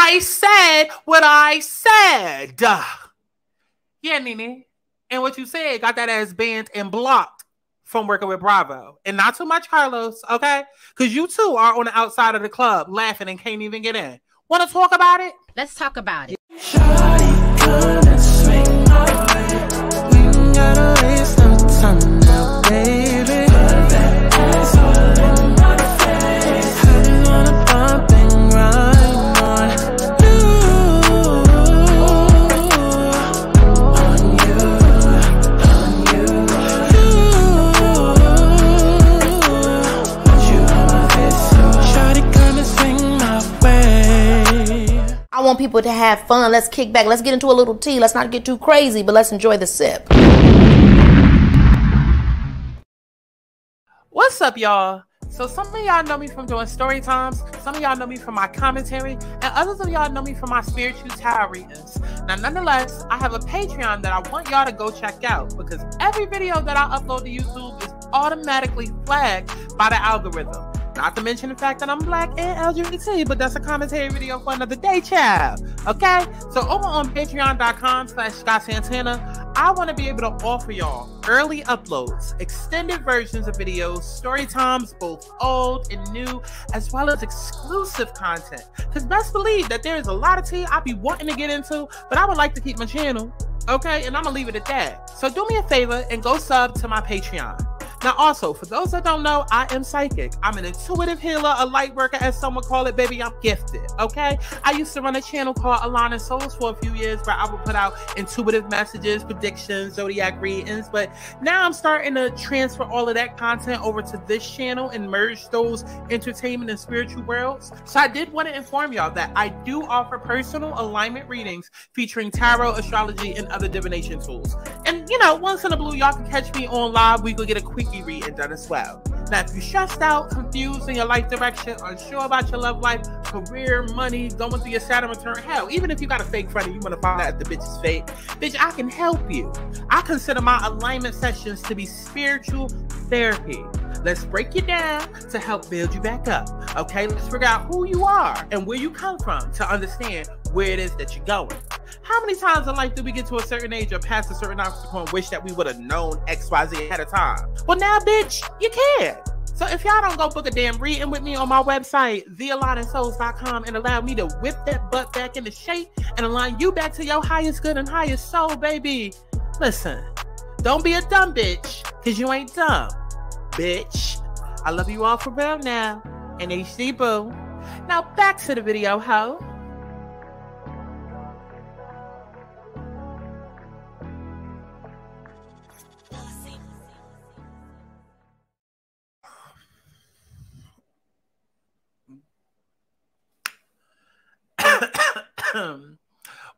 I said what I said. Yeah, Nene. And what you said got that ass banned and blocked from working with Bravo. And not too much, Carlos, okay? Because you too are on the outside of the club laughing and can't even get in. Want to talk about it? Let's talk about it. Shawty, come and swing my way. We ain't gotta waste no time now, baby. Put that ass all in my face. I just wanna bump and grind on you. On you, on you. Want you on my face, so shawty, come and swing my way. I want people to have fun. Let's kick back. Let's get into a little tea. Let's not get too crazy, but let's enjoy the sip. What's up, y'all? So some of y'all know me from doing story times. Some of y'all know me from my commentary. And others of y'all know me from my spiritual tarot readings. Now, nonetheless, I have a Patreon that I want y'all to go check out. Because every video that I upload to YouTube is automatically flagged by the algorithm. Not to mention the fact that I'm black and LGBT, but that's a commentary video for another day, child. Okay? So over on patreon.com/STORYTIMES, I want to be able to offer y'all early uploads, extended versions of videos, story times, both old and new, as well as exclusive content. Because best believe that there is a lot of tea I be wanting to get into, but I would like to keep my channel. Okay? And I'm going to leave it at that. So do me a favor and go sub to my Patreon. Now, also, for those that don't know, I am psychic. I'm an intuitive healer, a light worker, as some would call it. Baby, I'm gifted, okay? I used to run a channel called Alana Souls for a few years where I would put out intuitive messages, predictions, zodiac readings, but now I'm starting to transfer all of that content over to this channel and merge those entertainment and spiritual worlds. So I did want to inform y'all that I do offer personal alignment readings featuring tarot, astrology, and other divination tools. And, you know, once in a blue, y'all can catch me on live. We could get a quickie reading done as well. Now, if you're stressed out, confused in your life direction, unsure about your love life, career, money, going through your Saturn return, hell, even if you got a fake friend and you want to find out if the bitch is fake, bitch, I can help you. I consider my alignment sessions to be spiritual therapy. Let's break you down to help build you back up. Okay, let's figure out who you are and where you come from to understand where it is that you're going. How many times in life do we get to a certain age or past a certain obstacle and wish that we would have known XYZ ahead of time? Well, now, bitch, you can. So if y'all don't go book a damn reading with me on my website, thealignmedsouls.com, and allow me to whip that butt back into shape and align you back to your highest good and highest soul, baby. Listen, don't be a dumb bitch, because you ain't dumb, bitch. I love you all for real now. And HD boo. Now back to the video, ho.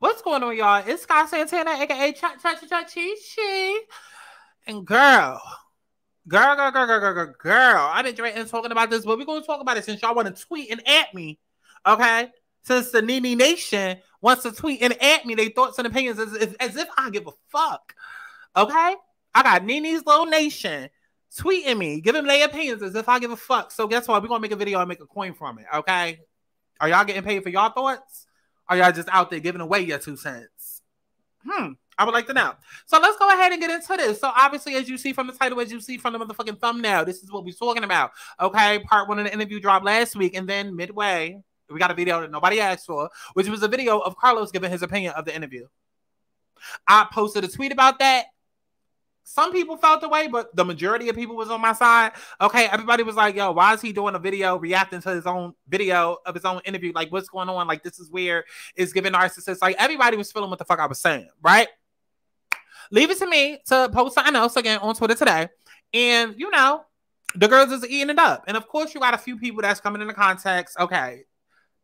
What's going on, y'all? It's Santana, aka Chi. And girl, I didn't dread talking about this, but we're going to talk about it since y'all want to tweet and at me, okay? Since the Nene Nation wants to tweet and at me their thoughts and opinions as if I give a fuck, okay? I got Nene's little nation tweeting me, giving their opinions as if I give a fuck. So guess what? We're going to make a video and make a coin from it, okay? Are y'all getting paid for y'all thoughts? Or y'all just out there giving away your 2 cents? I would like to know. So let's go ahead and get into this. So obviously, as you see from the title, as you see from the motherfucking thumbnail, this is what we're talking about. Okay, part 1 of the interview dropped last week, and then midway, we got a video that nobody asked for, which was a video of Carlos giving his opinion of the interview. I posted a tweet about that. Some people felt the way, but the majority of people was on my side. Okay, everybody was like, yo, why is he doing a video reacting to his own video of his own interview? Like, what's going on? Like, this is weird. It's giving narcissist. Like, everybody was feeling what the fuck I was saying, right? Leave it to me to post something else again on Twitter today. And, you know, the girls is eating it up. And, of course, you got a few people that's coming into context. Okay,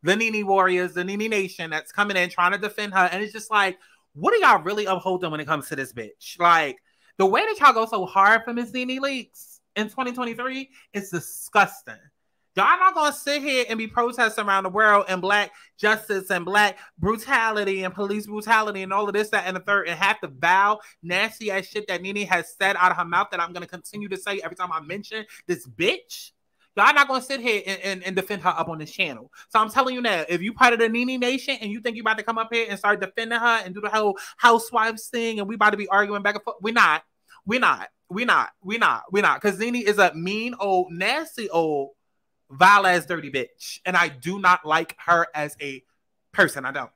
the Nene Warriors, the Nene Nation that's coming in trying to defend her. And it's just like, what are y'all really upholding when it comes to this bitch? Like, the way that y'all go so hard for Miss Nene Leakes in 2023 is disgusting. Y'all not going to sit here and be protesting around the world and black justice and black brutality and police brutality and all of this, that, and the third, and have to vow nasty ass shit that Nene has said out of her mouth that I'm going to continue to say every time I mention this bitch. Y'all not gonna sit here and defend her up on this channel. So I'm telling you now, if you part of the Nene Nation and you think you about to come up here and start defending her and do the whole Housewives thing and we about to be arguing back and forth, we're not. Because Nene is a mean old, nasty old, vile ass dirty bitch. And I do not like her as a person. I don't.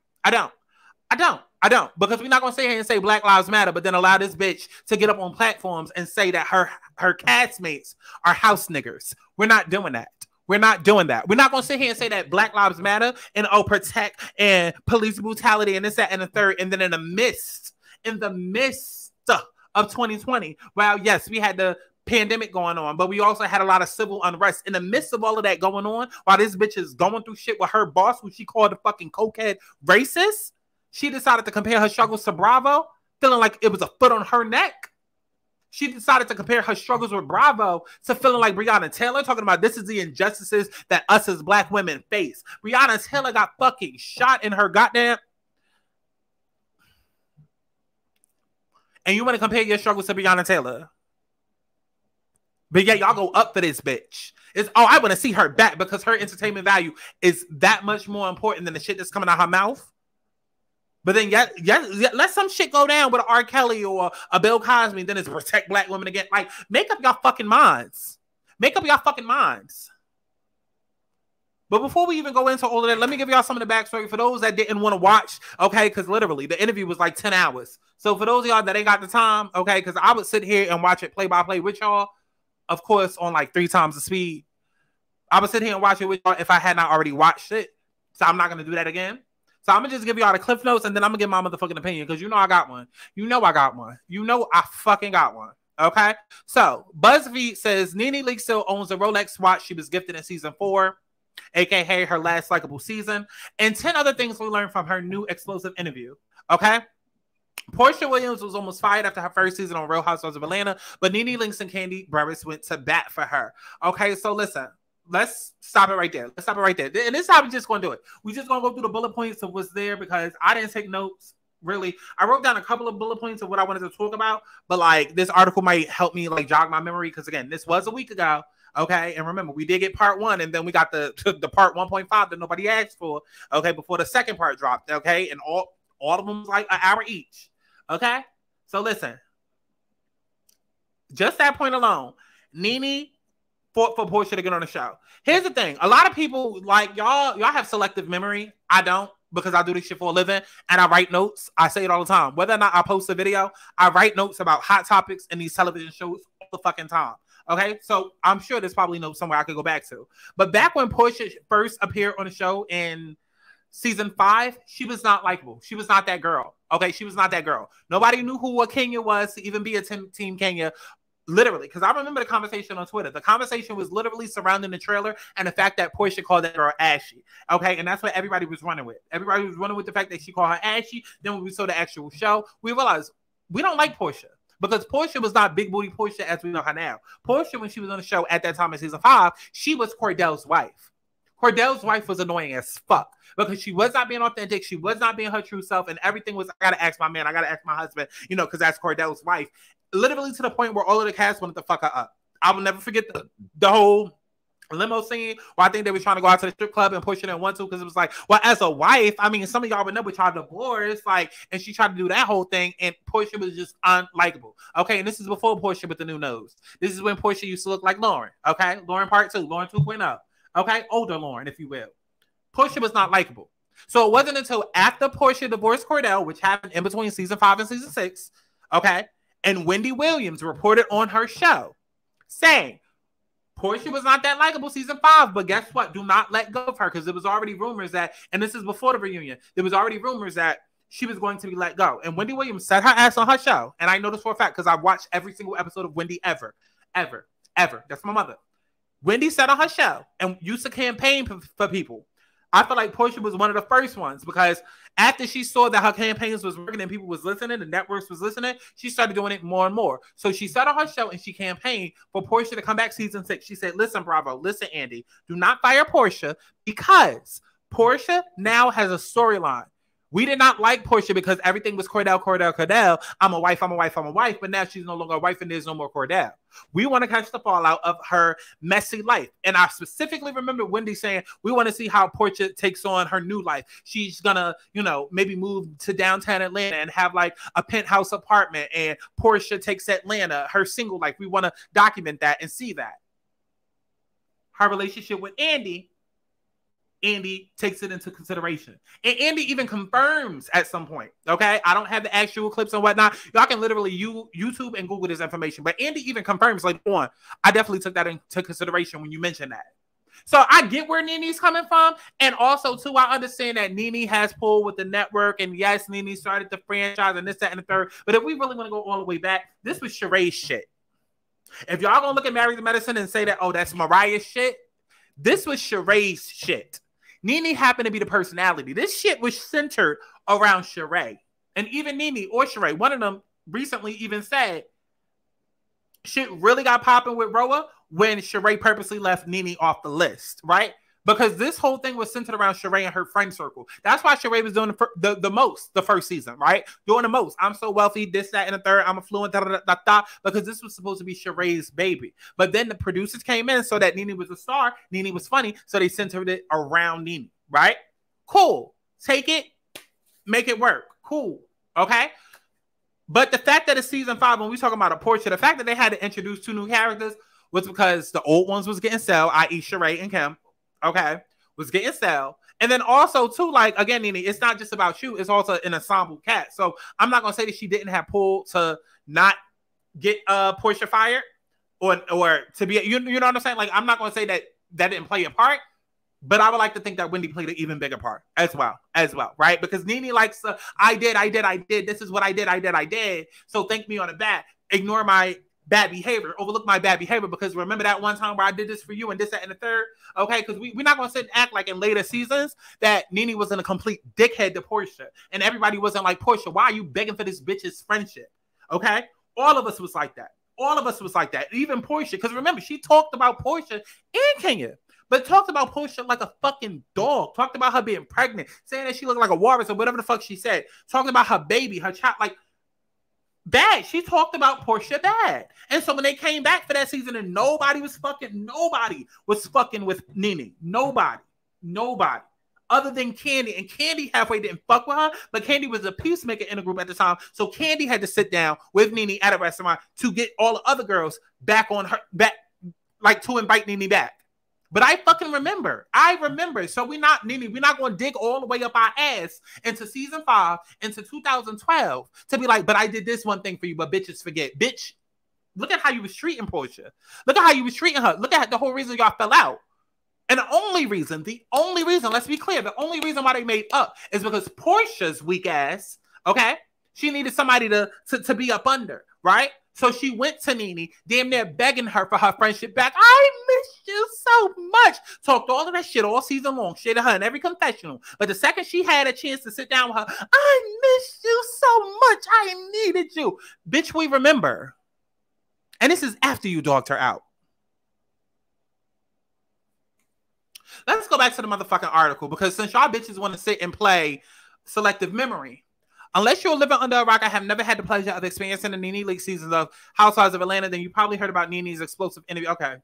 Because we're not gonna sit here and say Black Lives Matter, but then allow this bitch to get up on platforms and say that her castmates are house niggers. We're not doing that. We're not doing that. We're not gonna sit here and say that Black Lives Matter and protect and police brutality and this, that, and the third. And then in the midst of 2020, well, yes, we had the pandemic going on, but we also had a lot of civil unrest. In the midst of all of that going on, while this bitch is going through shit with her boss, who she called a fucking cokehead racist, she decided to compare her struggles to Bravo, feeling like it was a foot on her neck. She decided to compare her struggles with Bravo to feeling like Breonna Taylor, talking about this is the injustices that us as Black women face. Breonna Taylor got fucking shot in her goddamn... And you want to compare your struggles to Breonna Taylor? But yeah, y'all go up for this bitch. It's, oh, I want to see her back because her entertainment value is that much more important than the shit that's coming out her mouth. But then, yeah, let some shit go down with a R. Kelly or a Bill Cosby, and then it's protect Black women again. Like, make up y'all fucking minds. Make up y'all fucking minds. But before we even go into all of that, let me give y'all some of the backstory for those that didn't want to watch, okay? Because literally, the interview was like 10 hours. So for those of y'all that ain't got the time, okay, because I would sit here and watch it play-by-play with y'all, of course, on like 3 times the speed. I would sit here and watch it with y'all if I had not already watched it. So I'm not going to do that again. So I'm going to just give y'all the cliff notes, and then I'm going to give my motherfucking opinion, because you know I got one. You know I got one. You know I fucking got one. Okay? So, BuzzFeed says Nene Leakes still owns a Rolex watch she was gifted in season 4, a.k.a. her last likable season, and 10 other things we learned from her new explosive interview. Okay? Portia Williams was almost fired after her first season on Real Housewives of Atlanta, but Nene Leakes and Kandi Burruss went to bat for her. Okay, so listen. Let's stop it right there. Let's stop it right there. And this is how we're just going to do it. We're just going to go through the bullet points of what's there because I didn't take notes, really. I wrote down a couple of bullet points of what I wanted to talk about, but like this article might help me like jog my memory because again, this was a week ago. Okay, and remember, we did get part 1, and then we got the part 1.5 that nobody asked for. Okay, before the second part dropped. Okay, and all of them was like an hour each. Okay, so just that point alone, Nene fought for Portia to get on the show. Here's the thing. A lot of people, like, y'all have selective memory. I don't, because I do this shit for a living, and I write notes. I say it all the time. Whether or not I post a video, I write notes about hot topics in these television shows all the fucking time. Okay? So I'm sure there's probably notes somewhere I could go back to. But back when Portia first appeared on the show in season 5, she was not likable. She was not that girl. Okay? She was not that girl. Nobody knew who Kenya was to even be a team Kenya. Literally, because I remember the conversation on Twitter. The conversation was literally surrounding the trailer and the fact that Portia called that girl Ashy. Okay, and that's what everybody was running with. Everybody was running with the fact that she called her Ashy. Then when we saw the actual show, we realized we don't like Portia because Portia was not big booty Portia as we know her now. Portia, when she was on the show at that time in season 5, she was Cordell's wife. Cordell's wife was annoying as fuck because she was not being authentic. She was not being her true self, and everything was, I gotta ask my man, I gotta ask my husband, you know, because that's Cordell's wife. Literally to the point where all of the cast wanted to fuck her up. I will never forget the whole limo scene where I think they were trying to go out to the strip club and push it in 1-2 because it was like, well, as a wife, I mean, some of y'all would know, but y'all divorced, like, and she tried to do that whole thing, and Portia was just unlikable. Okay, and this is before Portia with the new nose. This is when Portia used to look like Lauren. Okay, Lauren part 2, Lauren 2.0. Okay, older Lauren, if you will. Portia was not likable. So it wasn't until after Portia divorced Cordell, which happened in between season 5 and season 6, okay, and Wendy Williams reported on her show saying Portia was not that likable season 5, but guess what? Do not let go of her because there was already rumors that, and this is before the reunion, there was already rumors that she was going to be let go. And Wendy Williams set her ass on her show. And I know this for a fact because I've watched every single episode of Wendy ever. That's my mother. Wendy said on her show and used to campaign for people. I feel like Portia was one of the first ones because after she saw that her campaigns was working and people was listening, the networks was listening, she started doing it more and more. So she said on her show and she campaigned for Portia to come back season 6. She said, listen, Bravo, listen, Andy, do not fire Portia because Portia now has a storyline We did not like Portia because everything was Cordell. I'm a wife. But now she's no longer a wife and there's no more Cordell. We want to catch the fallout of her messy life. And I specifically remember Wendy saying, we want to see how Portia takes on her new life. She's going to, you know, maybe move to downtown Atlanta and have like a penthouse apartment. And Portia takes Atlanta, her single life. We want to document that and see that. Her relationship with Andy takes it into consideration. And Andy even confirms at some point, okay? I don't have the actual clips and whatnot. Y'all can literally YouTube and Google this information. But Andy even confirms later on, I definitely took that into consideration when you mentioned that. So I get where Nene's coming from. And also, too, I understand that Nene has pulled with the network. And yes, Nene started the franchise and this, that, and the third. But if we really want to go all the way back, this was Sheree's shit. If y'all gonna look at Married to Medicine and say that, oh, that's Mariah's shit, this was Sheree's shit. Nene happened to be the personality. This shit was centered around Sheree. And even Nene or Sheree, one of them recently even said shit really got popping with RHOA when Sheree purposely left Nene off the list, right? Because this whole thing was centered around Sheree and her friend circle. That's why Sheree was doing the most the first season, right? Doing the most. I'm so wealthy, this, that, and the third. I'm affluent, because this was supposed to be Sheree's baby. But then the producers came in so that Nene was a star. Nene was funny, so they centered it around Nene, right? Cool. Take it, make it work. Cool. Okay? But the fact that it's season 5, when we talking about a Portia, the fact that they had to introduce 2 new characters was because the old ones was getting stale, i.e. Sheree and Kim. Okay, was getting stale. And then also, too, like, again, Nene, it's not just about you. It's also an ensemble cast. So I'm not going to say that she didn't have pull to not get Portia fired or to be, you know what I'm saying? Like, I'm not going to say that that didn't play a part, but I would like to think that Wendy played an even bigger part as well, right? Because Nene likes to, I did. This is what I did. So thank me on the back. Ignore my bad behavior, overlook my bad behavior, because remember that one time where I did this for you and this, that, and the third? Okay, because we're not going to sit and act like in later seasons that Nene was in a complete dickhead to Portia. And everybody wasn't like, Portia, why are you begging for this bitch's friendship? Okay? All of us was like that. Even Portia, because remember, she talked about Portia and Kenya, but talked about Portia like a fucking dog. Talked about her being pregnant, saying that she looked like a walrus or whatever the fuck she said. Talking about her baby, her child, like, bad. She talked about Portia bad. And so when they came back for that season and nobody was fucking with Nene. Nobody. Other than Candy. And Candy halfway didn't fuck with her, but Candy was a peacemaker in the group at the time. So Candy had to sit down with Nene at a restaurant to get all the other girls back on her, like to invite Nene back. But I fucking remember. So we're not going to dig all the way up our ass into season 5, into 2012 to be like, but I did this one thing for you, but bitches forget. Bitch, look at how you was treating Portia. Look at how you was treating her. Look at the whole reason y'all fell out. And the only reason, let's be clear, the only reason why they made up is because Portia's weak ass, okay, she needed somebody to be up under, right? So she went to Nene, damn near begging her for her friendship back. I miss you so much. Talked all of that shit all season long. Shaded her in every confessional. But the second she had a chance to sit down with her, I miss you so much. I needed you. Bitch, we remember. And this is after you dogged her out. Let's go back to the motherfucking article, because since y'all bitches want to sit and play selective memory, unless you're living under a rock, I have never had the pleasure of experiencing the Nene Leakes seasons of Housewives of Atlanta. Then you probably heard about Nene's explosive interview. Okay.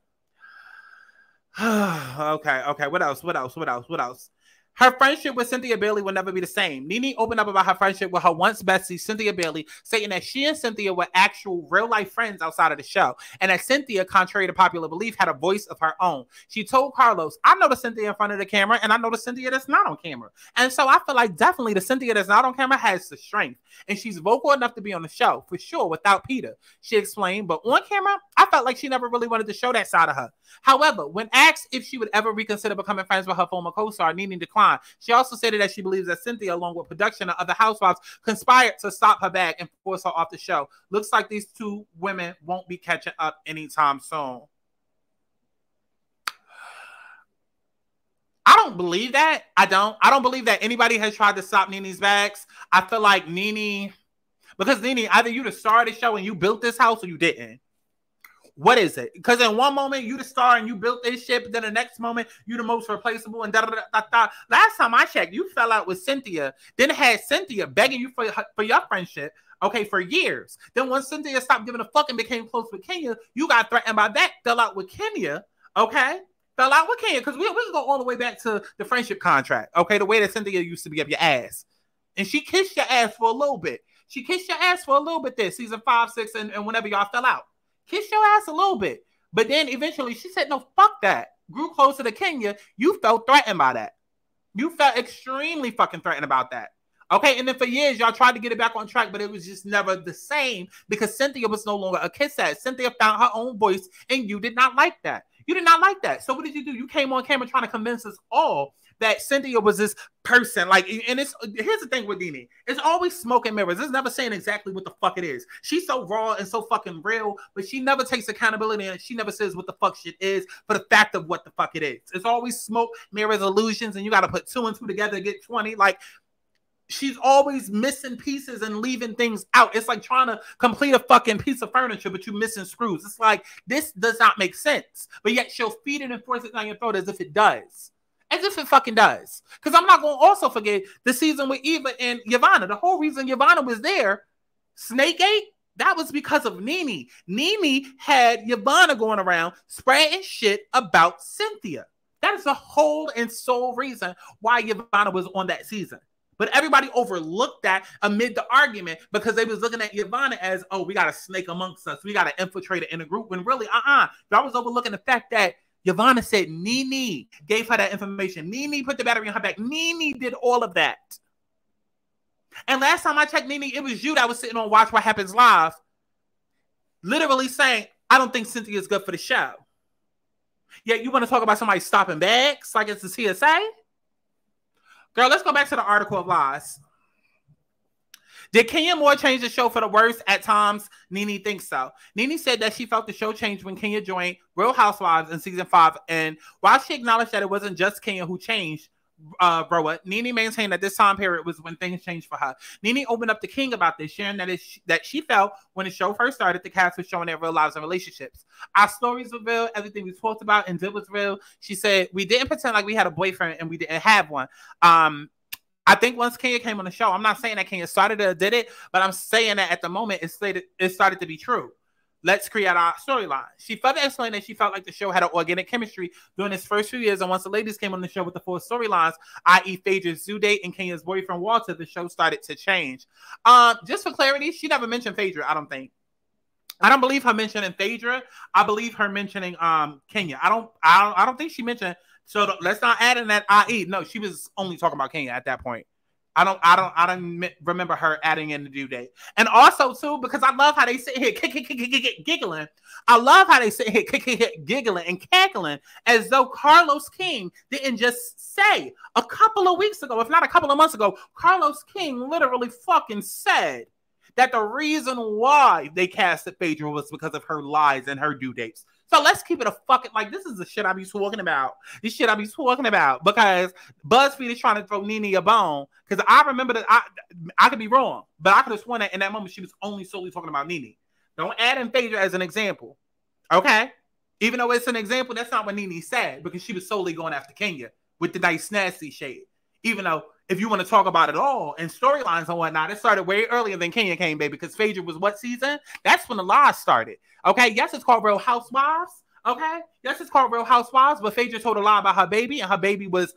Okay. What else? Her friendship with Cynthia Bailey will never be the same. Nene opened up about her friendship with her once bestie, Cynthia Bailey, saying that she and Cynthia were actual real-life friends outside of the show, and that Cynthia, contrary to popular belief, had a voice of her own. She told Carlos, I know the Cynthia in front of the camera, and I know the Cynthia that's not on camera. And so I feel like definitely the Cynthia that's not on camera has the strength, and she's vocal enough to be on the show, for sure, without Peter, she explained. But on camera, I felt like she never really wanted to show that side of her. However, when asked if she would ever reconsider becoming friends with her former co-star, Nene declined. She also stated that she believes that Cynthia, along with production and other housewives, conspired to stop her bag and force her off the show. Looks like these two women won't be catching up anytime soon. I don't believe that. I don't believe that anybody has tried to stop Nene's bags. I feel like Nene, because Nene, either you the star of the show and you built this house or you didn't. What is it? Because in one moment you the star and you built this shit, but then the next moment you the most replaceable and da da da da da. Last time I checked, you fell out with Cynthia, then had Cynthia begging you for your friendship, okay, for years. Then once Cynthia stopped giving a fuck and became close with Kenya, you got threatened by that, fell out with Kenya, okay? Fell out with Kenya, because we can go all the way back to the friendship contract, okay? The way that Cynthia used to be up your ass. And she kissed your ass for a little bit. She kissed your ass for a little bit there, season 5, 6, and whenever y'all fell out. Kiss your ass a little bit. But then eventually she said, no, fuck that. Grew closer to Kenya. You felt threatened by that. You felt extremely fucking threatened about that. Okay, and then for years, y'all tried to get it back on track, but it was just never the same because Cynthia was no longer a kiss ass. Cynthia found her own voice, and you did not like that. You did not like that. So what did you do? You came on camera trying to convince us all that Cynthia was this person. Like, and here's the thing with Nene. It's always smoke and mirrors. It's never saying exactly what the fuck it is. She's so raw and so fucking real, but she never takes accountability and she never says what the fuck shit is for the fact of what the fuck it is. It's always smoke, mirrors, illusions, and you got to put 2 and 2 together to get 20. Like, she's always missing pieces and leaving things out. It's like trying to complete a fucking piece of furniture, but you're missing screws. It's like, this does not make sense. But yet she'll feed it and force it down your throat as if it does. As if it fucking does. Because I'm not going to also forget the season with Eva and Yvonne. The whole reason Yvonne was there, Snakegate, that was because of Nene. Nene had Yvonne going around spreading shit about Cynthia. That is the whole and sole reason why Yvonne was on that season. But everybody overlooked that amid the argument because they was looking at Yvonne as, oh, we got a snake amongst us. We got to infiltrate it in a group. When really, y'all was overlooking the fact that Yvonne said Nene gave her that information. Nene put the battery on her back. Nene did all of that. And last time I checked, Nene, it was you that was sitting on Watch What Happens Live, literally saying, I don't think Cynthia is good for the show. Yet you want to talk about somebody stopping bags like it's the CSA? Girl, let's go back to the article of lies. Did Kenya Moore change the show for the worse? At times, Nene thinks so. Nene said that she felt the show changed when Kenya joined Real Housewives in season 5. And while she acknowledged that it wasn't just Kenya who changed RHOA, Nene maintained that this time period was when things changed for her. Nene opened up to King about this, sharing that she felt when the show first started, the cast was showing their real lives and relationships. Our stories were real. Everything we talked about and did was real. She said, we didn't pretend like we had a boyfriend and we didn't have one. I think once Kenya came on the show, I'm not saying that Kenya started or did it, but I'm saying that at the moment it started to be true. Let's create our storyline. She further explained that she felt like the show had an organic chemistry during its first few years, and once the ladies came on the show with the 4 storylines, i.e. Phaedra's due date and Kenya's boyfriend Walter, the show started to change. Just for clarity, she never mentioned Phaedra, I don't think. I don't believe her mentioning Phaedra. I believe her mentioning Kenya. I don't think she mentioned. So let's not add in that IE. No, she was only talking about Kenya at that point. I don't remember her adding in the due date. And also too, because I love how they sit here giggling. I love how they sit here giggling and cackling as though Carlos King didn't just say a couple of weeks ago, if not a couple of months ago, Carlos King literally fucking said that the reason why they casted Phaedra was because of her lies and her due dates. So let's keep it a fucking, like, this is the shit I be talking about. This shit I be talking about because BuzzFeed is trying to throw Nene a bone. Because I remember that I could be wrong, but I could have sworn that in that moment she was only solely talking about Nene. Don't add in Phaedra as an example. Okay? Even though it's an example, that's not what Nene said because she was solely going after Kenya with the nice nasty shade. Even though if you want to talk about it all and storylines and whatnot, it started way earlier than Kenya came, baby, because Phaedra was what season? That's when the lies started. Okay, yes, it's called Real Housewives. Okay, yes, it's called Real Housewives, but Phaedra told a lie about her baby, and her baby was,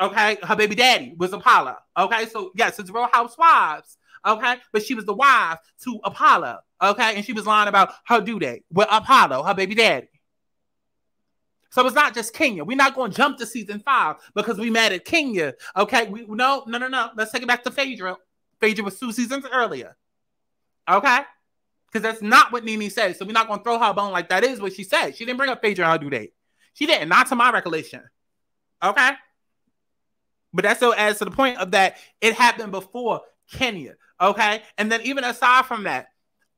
okay, her baby daddy was Apollo. Okay, so yes, it's Real Housewives. Okay, but she was the wife to Apollo. Okay, and she was lying about her due date with Apollo, her baby daddy. So it's not just Kenya. We're not going to jump to season 5 because we mad at Kenya. Okay, no. Let's take it back to Phaedra. Phaedra was 2 seasons earlier. Okay? Because that's not what Nene said. So we're not going to throw her a bone like that is what she said. She didn't bring up Phaedra on her due date. She didn't, not to my recollection. Okay? But that still adds to the point of that it happened before Kenya. Okay? And then even aside from that,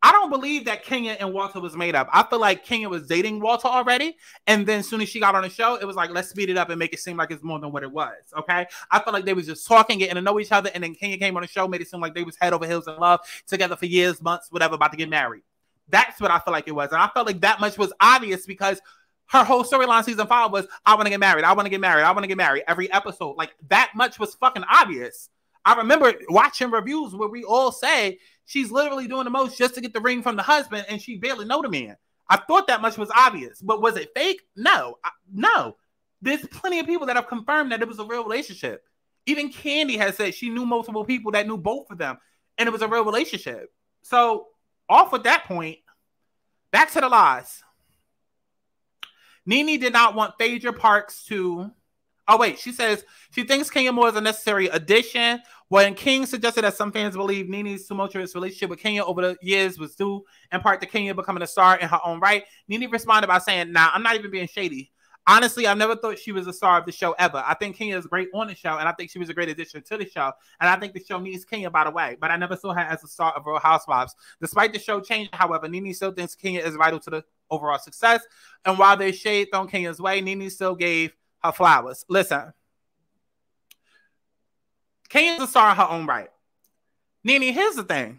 I don't believe that Kenya and Walter was made up. I feel like Kenya was dating Walter already. And then as soon as she got on the show, it was like, let's speed it up and make it seem like it's more than what it was. Okay. I feel like they was just talking, getting to know each other. And then Kenya came on the show, made it seem like they was head over heels in love together for years, months, whatever, about to get married. That's what I feel like it was. And I felt like that much was obvious because her whole storyline season 5 was, I want to get married. I want to get married. I want to get married every episode. Like that much was fucking obvious. I remember watching reviews where we all say she's literally doing the most just to get the ring from the husband and she barely know the man. I thought that much was obvious, but was it fake? No, no. There's plenty of people that have confirmed that it was a real relationship. Even Candy has said she knew multiple people that knew both of them and it was a real relationship. So off with that point, back to the lies. Nene did not want Phaedra Parks to... Oh, wait. She says she thinks Kenya Moore is a necessary addition. When King suggested that some fans believe Nene's tumultuous relationship with Kenya over the years was due in part to Kenya becoming a star in her own right, Nene responded by saying, nah, I'm not even being shady. Honestly, I never thought she was a star of the show ever. I think Kenya is great on the show, and I think she was a great addition to the show. And I think the show needs Kenya, by the way. But I never saw her as a star of Real Housewives. Despite the show changing, however, Nene still thinks Kenya is vital to the overall success. And while there's shade thrown Kenya's way, Nene still gave her flowers. Listen, Kenya's a star in her own right. Nene, here's the thing.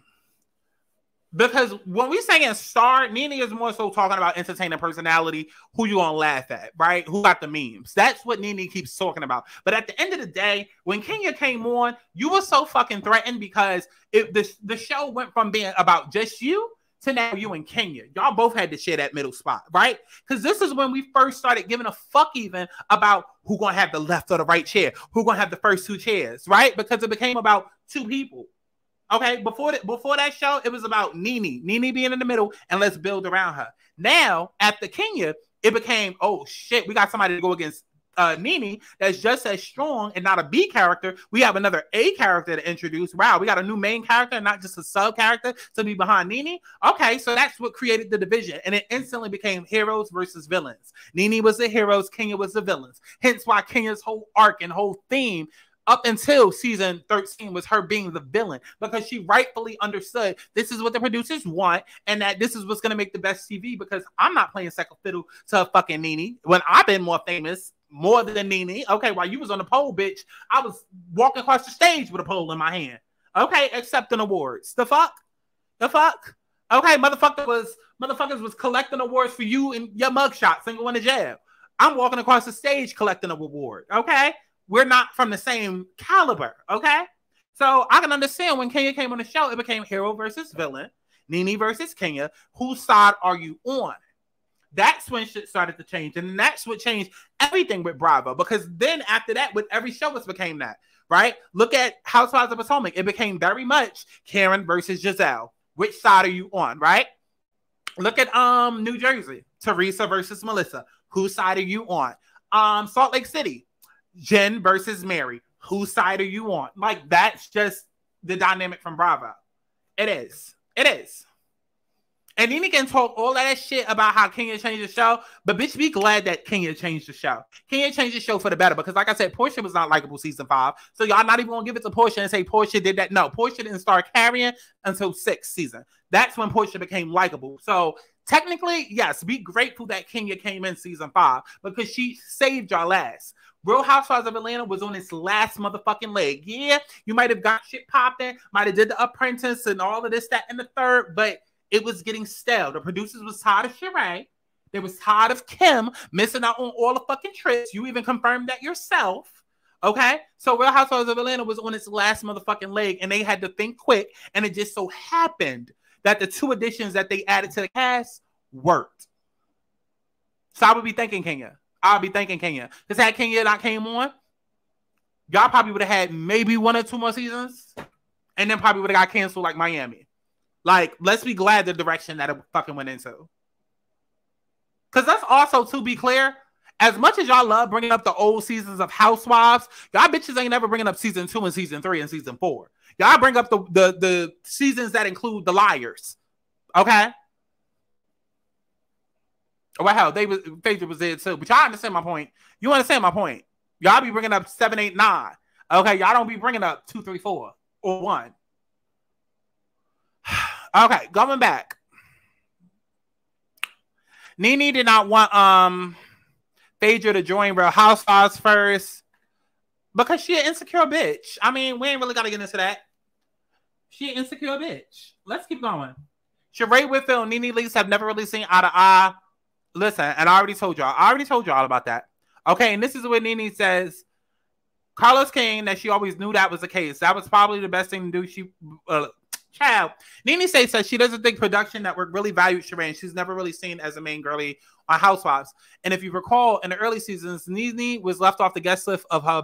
Because when we saying star, Nene is more so talking about entertaining personality, who you gonna laugh at, right? Who got the memes. That's what Nene keeps talking about. But at the end of the day, when Kenya came on, you were so fucking threatened because the show went from being about just you to now you and Kenya. Y'all both had to share that middle spot, right? Because this is when we first started giving a fuck even about who gonna have the left or the right chair, who gonna have the first 2 chairs, right? Because it became about 2 people. Okay, before that show, it was about Nene being in the middle, and let's build around her. Now, after Kenya, it became, oh shit, we got somebody to go against Nene that's just as strong and not a B character. We have another A character to introduce. Wow, we got a new main character, not just a sub character to be behind Nene. Okay, so that's what created the division, and it instantly became heroes versus villains. Nene was the heroes, Kenya was the villains. Hence why Kenya's whole arc and whole theme up until season 13 was her being the villain, because she rightfully understood this is what the producers want and that this is what's going to make the best TV, because I'm not playing second fiddle to a fucking Nene when I've been more famous, more than Nene. Okay, while you was on the pole, bitch, I was walking across the stage with a pole in my hand. Okay, accepting awards. The fuck? Okay, motherfuckers was collecting awards for you and your mugshot, single in the jail. I'm walking across the stage collecting an award. Okay? We're not from the same caliber, okay? So I can understand when Kenya came on the show, it became hero versus villain, Nene versus Kenya. Whose side are you on? That's when shit started to change. And that's what changed everything with Bravo. Because then after that, with every show, it became that, right? Look at Housewives of Potomac. It became very much Karen versus Giselle. Which side are you on, right? Look at New Jersey. Teresa versus Melissa. Whose side are you on? Salt Lake City. Jen versus Mary. Whose side are you on? Like, that's just the dynamic from Bravo. It is. It is. And Nene can talk all that shit about how Kenya changed the show, but bitch, be glad that Kenya changed the show. Kenya changed the show for the better, because like I said, Portia was not likable season 5. So y'all not even gonna give it to Portia and say Portia did that. No, Portia didn't start carrying until 6th season. That's when Portia became likable. So technically, yes, be grateful that Kenya came in season 5, because she saved y'all ass. Real Housewives of Atlanta was on its last motherfucking leg. Yeah, you might have got shit popping, might have did The Apprentice and all of this, that, and the third, but it was getting stale. The producers was tired of Sheree. They was tired of Kim missing out on all the fucking trips. You even confirmed that yourself. Okay? So Real Housewives of Atlanta was on its last motherfucking leg, and they had to think quick, and it just so happened that the 2 additions that they added to the cast worked. So I would be thanking Kenya. I'll be thanking Kenya. Because had Kenya not came on, y'all probably would have had maybe 1 or 2 more seasons, and then probably would have got canceled like Miami. Like, let's be glad the direction that it fucking went into. Because that's also, to be clear, as much as y'all love bringing up the old seasons of Housewives, y'all bitches ain't never bringing up season 2 and season 3 and season 4. Y'all bring up the seasons that include the liars. Okay? Well, hell, Phaedra was there too. But y'all understand my point. You understand my point. Y'all be bringing up 7, 8, 9. Okay, y'all don't be bringing up 2, 3, 4 or 1. Okay, going back. Nene did not want Phaedra to join Real Housewives first because she an insecure bitch. I mean, we ain't really got to get into that. She an insecure bitch. Let's keep going. Sheree Whitfield and Nene Leakes have never really seen eye to eye. Listen, and I already told y'all about that. Okay, and this is what Nene says. Carlos King, that she always knew that was the case. That was probably the best thing to do. She, Nene says that she doesn't think production network really valued Sheree, and she's never really seen as a main girlie on Housewives. And if you recall, in the early seasons, Nene was left off the guest list of her.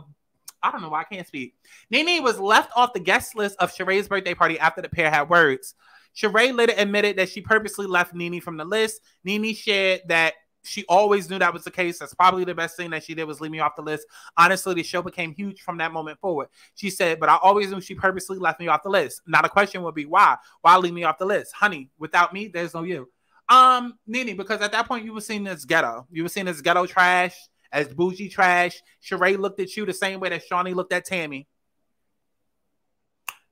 I don't know why I can't speak. Nene was left off the guest list of Sheree's birthday party after the pair had words. Sheree later admitted that she purposely left Nene from the list. Nene shared that she always knew that was the case. That's probably the best thing that she did was leave me off the list. Honestly, the show became huge from that moment forward. She said, but I always knew she purposely left me off the list. Now the question would be, why? Why leave me off the list? Honey, without me, there's no you. Nene, because at that point you were seen as ghetto. You were seen as ghetto trash, as bougie trash. Sheree looked at you the same way that Shawnee looked at Tammy.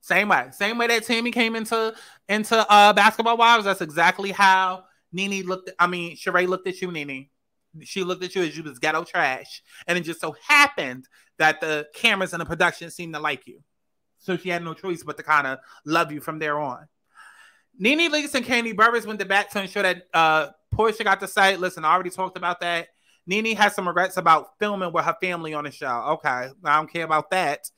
Same way that Tammy came into Basketball Wives. That's exactly how Sheree looked at you, Nene. She looked at you as you was ghetto trash. And it just so happened that the cameras and the production seemed to like you. So she had no choice but to kind of love you from there on. Nene Leakes and Kandi Burruss went to bat to ensure that Portia got the site. Listen, I already talked about that. Nene has some regrets about filming with her family on the show. Okay, I don't care about that.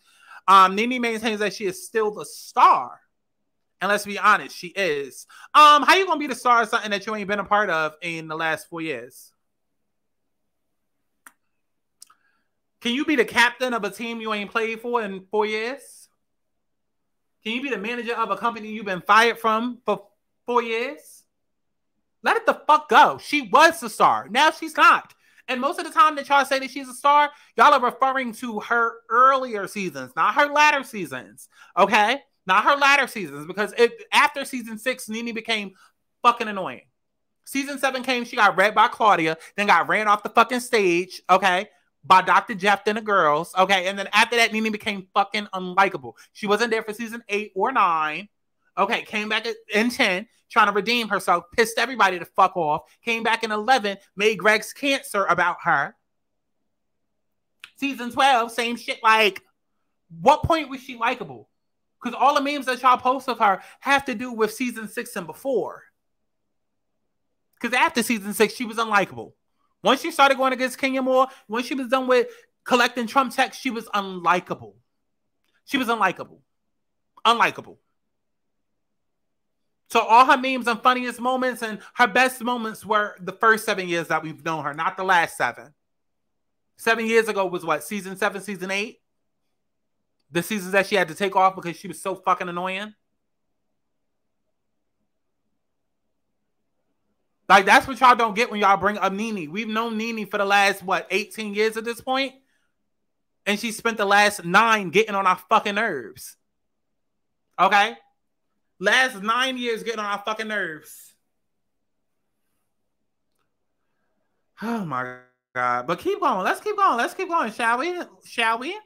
Nene maintains that she is still the star. And let's be honest, she is. How you gonna be the star of something that you ain't been a part of in the last 4 years? Can you be the captain of a team you ain't played for in 4 years? Can you be the manager of a company you've been fired from for 4 years? Let it the fuck go. She was the star. Now she's not. And most of the time that y'all say that she's a star, y'all are referring to her earlier seasons, not her latter seasons. Okay? Not her latter seasons, because after season 6, Nene became fucking annoying. Season 7 came, she got read by Claudia, then got ran off the fucking stage, okay, by Dr. Jeff and the girls, okay, and then after that, Nene became fucking unlikable. She wasn't there for season 8 or 9, okay, came back in 10, trying to redeem herself, pissed everybody the fuck off, came back in 11, made Greg's cancer about her. Season 12, same shit, like, what point was she likable? Because all the memes that y'all post of her have to do with season 6 and before. Because after season 6, she was unlikable. Once she started going against Kenya Moore, when she was done with collecting Trump texts, she was unlikable. She was unlikable. Unlikable. So all her memes and funniest moments and her best moments were the first 7 years that we've known her, not the last 7. 7 years ago was what? Season 7, season 8? The seasons that she had to take off because she was so fucking annoying. Like, that's what y'all don't get when y'all bring up Nene. We've known Nene for the last, 18 years at this point? And she spent the last 9 getting on our fucking nerves. Okay? Last 9 years getting on our fucking nerves. Oh, my God. But keep going. Let's keep going. Let's keep going, shall we? Shall we?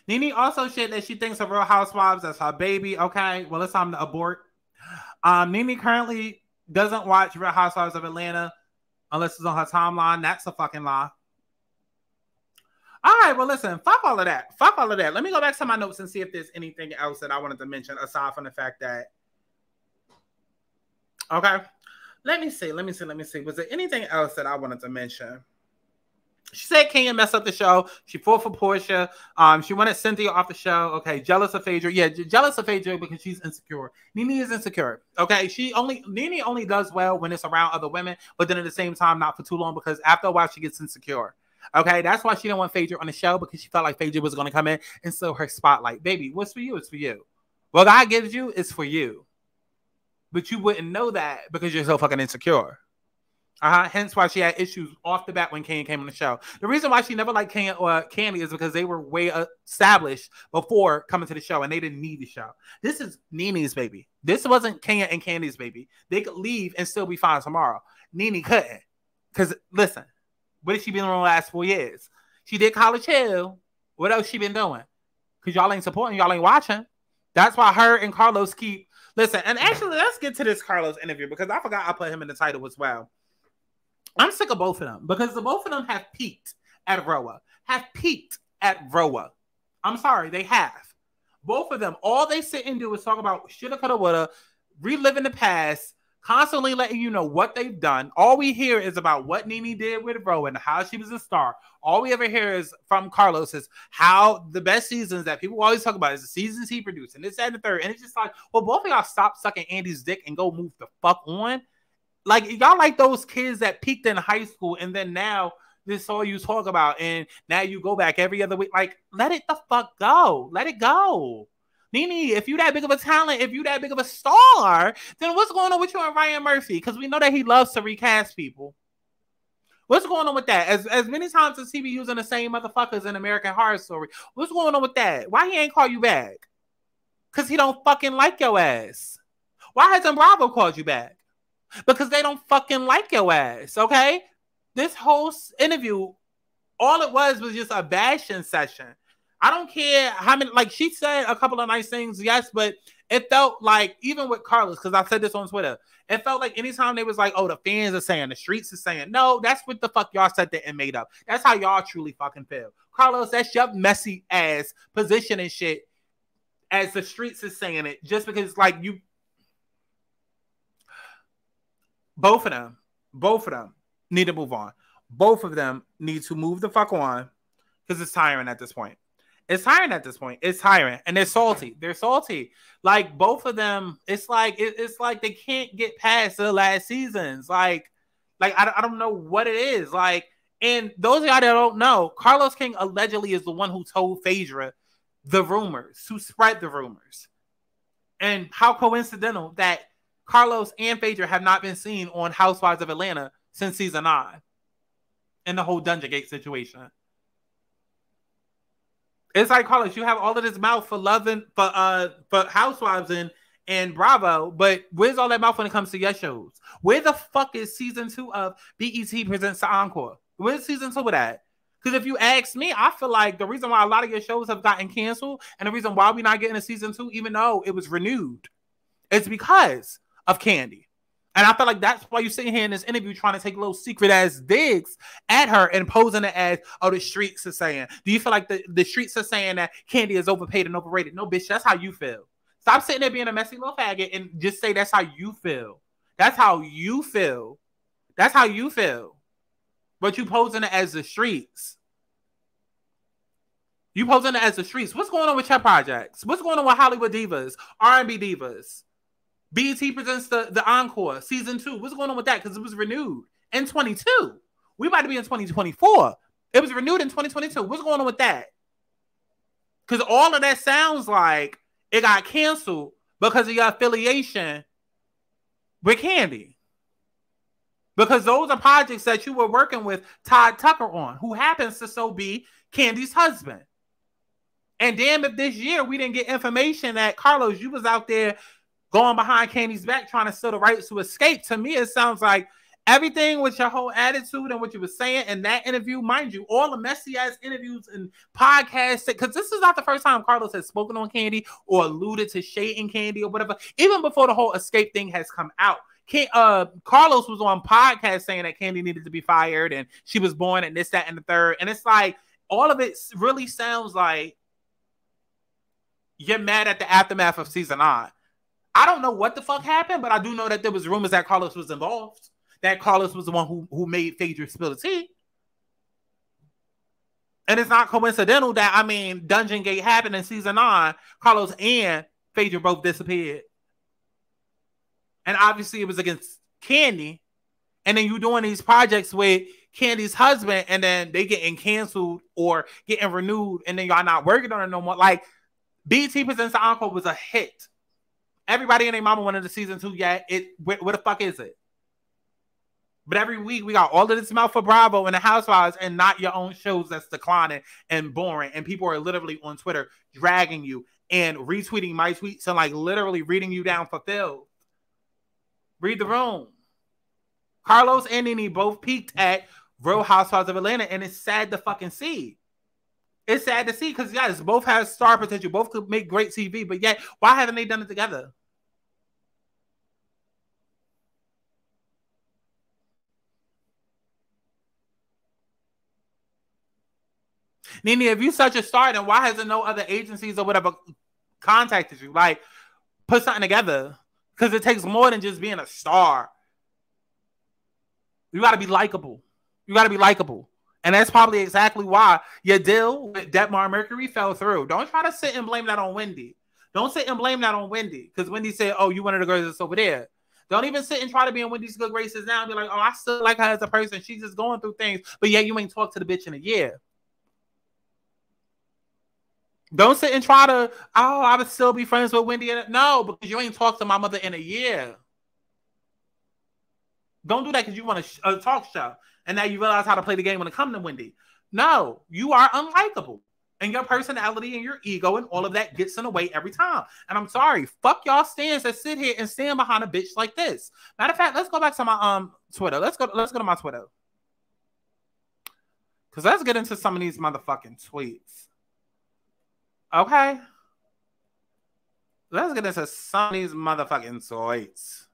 Nene also said that she thinks of Real Housewives as her baby. Okay, well, it's time to abort. Nene currently doesn't watch Real Housewives of Atlanta unless it's on her timeline. That's a fucking lie. All right, well, listen, fuck all of that. Fuck all of that. Let me go back to my notes and see if there's anything else that I wanted to mention aside from the fact that... Okay, let me see. Was there anything else that I wanted to mention? She said Kenya messed up the show. She fought for Portia. She wanted Cynthia off the show. Okay, jealous of Phaedra. Yeah, jealous of Phaedra because she's insecure. Nene is insecure. Okay, Nene only does well when it's around other women, but then at the same time, not for too long because after a while, she gets insecure. Okay, that's why she didn't want Phaedra on the show because she felt like Phaedra was going to come in and steal her spotlight. Baby, what's for you is for you. What God gives you is for you. But you wouldn't know that because you're so fucking insecure. Hence why she had issues off the bat when Kenya came on the show. The reason why she never liked Kenya or Kandi is because they were way established before coming to the show and they didn't need the show. This is Nene's baby. This wasn't Kenya and Kandi's baby. They could leave and still be fine tomorrow. Nene couldn't. Because, listen, what has she been doing the last 4 years? She did College Hill. What else she been doing? Because y'all ain't supporting, y'all ain't watching. That's why her and Carlos keep... Listen, and actually, let's get to this Carlos interview because I forgot I put him in the title as well. I'm sick of both of them because the both of them have peaked at RHOA. I'm sorry, they have. Both of them, all they sit and do is talk about shoulda, coulda, woulda, reliving the past, constantly letting you know what they've done. All we hear is about what Nene did with RHOA and how she was a star. All we ever hear is from Carlos is how the best seasons that people always talk about is the seasons he produced. And this, that, and the third. And it's just like, well, both of y'all stop sucking Andy's dick and go move the fuck on. Like, y'all like those kids that peaked in high school and then now this is all you talk about, and now you go back every other week. Like, let it the fuck go. Let it go. Nene, if you that big of a talent, if you that big of a star, then what's going on with you and Ryan Murphy? Because we know that he loves to recast people. What's going on with that? As many times as he be using the same motherfuckers in American Horror Story, what's going on with that? Why he ain't call you back? Because he don't fucking like your ass. Why hasn't Bravo called you back? Because they don't fucking like your ass, okay? This whole interview, all it was just a bashing session. I don't care how many, like she said a couple of nice things, yes, but it felt like, even with Carlos, because I said this on Twitter, it felt like anytime they was like, oh, the fans are saying, the streets are saying, no, that's what the fuck y'all said that and made up. That's how y'all truly fucking feel. Carlos, that's your messy ass position and shit as the streets is saying it, just because like you, both of them need to move on. Both of them need to move the fuck on because it's tiring at this point. It's tiring at this point. It's tiring. And they're salty. They're salty. Like, both of them, it's like they can't get past the last seasons. Like I don't know what it is. Like, and those of y'all that don't know, Carlos King allegedly is the one who told Phaedra the rumors, who spread the rumors. And how coincidental that Carlos and Phaedra have not been seen on Housewives of Atlanta since season 9 in the whole Dungeon Gate situation. It's like, Carlos, you have all of this mouth for loving for Housewives and Bravo, but where's all that mouth when it comes to your shows? Where the fuck is season 2 of BET Presents the Encore? Where's season 2 of that? Because if you ask me, I feel like the reason why a lot of your shows have gotten canceled and the reason why we're not getting a season 2, even though it was renewed, it's because of Kandi. And I feel like that's why you're sitting here in this interview trying to take little secret ass digs at her and posing it as, oh, the streets are saying. Do you feel like the streets are saying that Kandi is overpaid and overrated? No, bitch, that's how you feel. Stop sitting there being a messy little faggot and just say that's how you feel. That's how you feel. That's how you feel. But you posing it as the streets. You posing it as the streets. What's going on with your projects? What's going on with Hollywood Divas, R&B Divas? BET Presents the Encore, season 2. What's going on with that? Because it was renewed in 22. We about to be in 2024. It was renewed in 2022. What's going on with that? Because all of that sounds like it got canceled because of your affiliation with Kandi. Because those are projects that you were working with Todd Tucker on, who happens to so be Kandi's husband. And damn if this year we didn't get information that, Carlos, you was out there going behind Kandi's back trying to steal the rights to escape. To me, it sounds like everything with your whole attitude and what you were saying in that interview, mind you, all the messy ass interviews and podcasts, because this is not the first time Carlos has spoken on Kandi or alluded to shading Kandi or whatever, even before the whole escape thing has come out. Carlos was on podcast saying that Kandi needed to be fired and she was born and this, that, and the third. And it's like, all of it really sounds like you're mad at the aftermath of season 9. I don't know what the fuck happened, but I do know that there was rumors that Carlos was involved. That Carlos was the one who made Phaedra spill the tea. And it's not coincidental that, I mean, Dungeon Gate happened in season 9. Carlos and Phaedra both disappeared. And obviously it was against Kandi. And then you doing these projects with Kandi's husband and then they getting canceled or getting renewed and then y'all not working on it no more. Like, BET Presents the Encore was a hit. Everybody and their mama wanted the season 2 yet. Where the fuck is it? But every week we got all of this mouth for Bravo and the Housewives and not your own shows that's declining and boring. And people are literally on Twitter dragging you and retweeting my tweets and like literally reading you down for Phil. Read the room. Carlos and Nene both peaked at Real Housewives of Atlanta, and it's sad to fucking see. It's sad to see because, yes, both have star potential. Both could make great TV, but yet, why haven't they done it together? Nene, if you such a star, then why hasn't no other agencies or whatever contacted you? Like, put something together. Because it takes more than just being a star. You got to be likable. You got to be likable. And that's probably exactly why your deal with Detmar Mercury fell through. Don't try to sit and blame that on Wendy. Don't sit and blame that on Wendy. Because Wendy said, oh, you one of the girls that's over there. Don't even sit and try to be in Wendy's good graces now and be like, oh, I still like her as a person. She's just going through things. But yeah, you ain't talked to the bitch in a year. Don't sit and try to, oh, I would still be friends with Wendy. No, because you ain't talked to my mother in a year. Don't do that because you want a talk show. And now you realize how to play the game when it comes to Wendy. No, you are unlikable. And your personality and your ego and all of that gets in the way every time. And I'm sorry, fuck y'all stands that sit here and stand behind a bitch like this. Matter of fact, let's go back to my Twitter. Let's go to my Twitter. Because let's get into some of these motherfucking tweets. Okay. Let's get into some of these motherfucking tweets.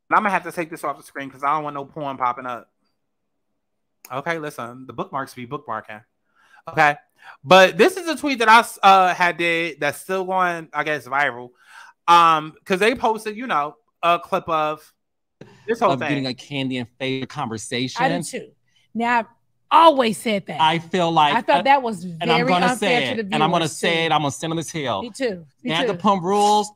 And I'm going to have to take this off the screen because I don't want no porn popping up. Okay, listen. The bookmarks be bookmarking. Okay. But this is a tweet that I had did that's still going, I guess, viral. Because they posted, you know, a clip of this whole thing. Getting a Candy and favorite conversation. I do too. Now, I've always said that. I feel like I thought that was very and I'm gonna unfair say to it, the viewers. and I'm gonna say it. I'm gonna stand on this hill. Me too. Me and too. the pump rules.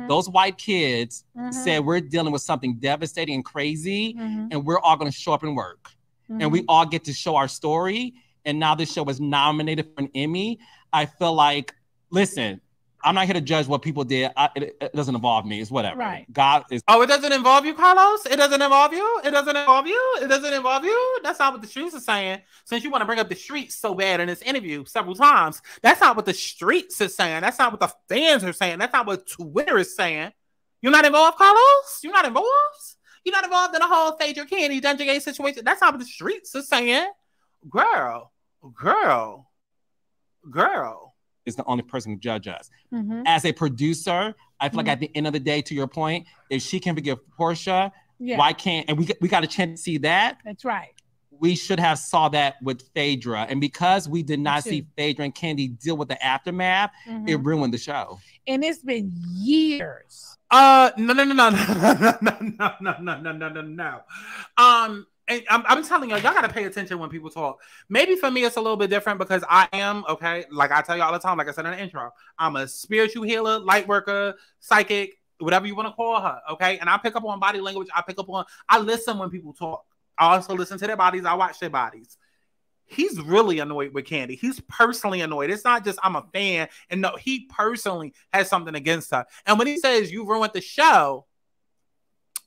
Those white kids said we're dealing with something devastating and crazy, and we're all gonna show up and work, and we all get to show our story. And now this show was nominated for an Emmy. I feel like, listen, I'm not here to judge what people did. It doesn't involve me. It's whatever. Right. God is. Oh, it doesn't involve you, Carlos? It doesn't involve you? It doesn't involve you? It doesn't involve you? That's not what the streets are saying. Since you want to bring up the streets so bad in this interview several times, that's not what the streets is saying. That's not what the fans are saying. That's not what Twitter is saying. You're not involved, Carlos? You're not involved? You're not involved in the whole Phaedra Candy Dungeon Gate situation? That's not what the streets are saying. Girl. Is the only person who judge us. As a producer, I feel like at the end of the day, to your point, if she can forgive Portia, why can't, and we got a chance to see that. That's right. We should have saw that with Phaedra. And because we did not see Phaedra and Candy deal with the aftermath, it ruined the show. And it's been years. No. And I'm telling y'all gotta pay attention when people talk. Maybe for me, it's a little bit different because I am, okay, like I tell you all the time, like I said in the intro, I'm a spiritual healer, light worker, psychic, whatever you want to call her, okay? And I pick up on body language. I listen when people talk. I also listen to their bodies. I watch their bodies. He's really annoyed with Candy. He's personally annoyed. It's not just I'm a fan. And no, he personally has something against her. And when he says you ruined the show,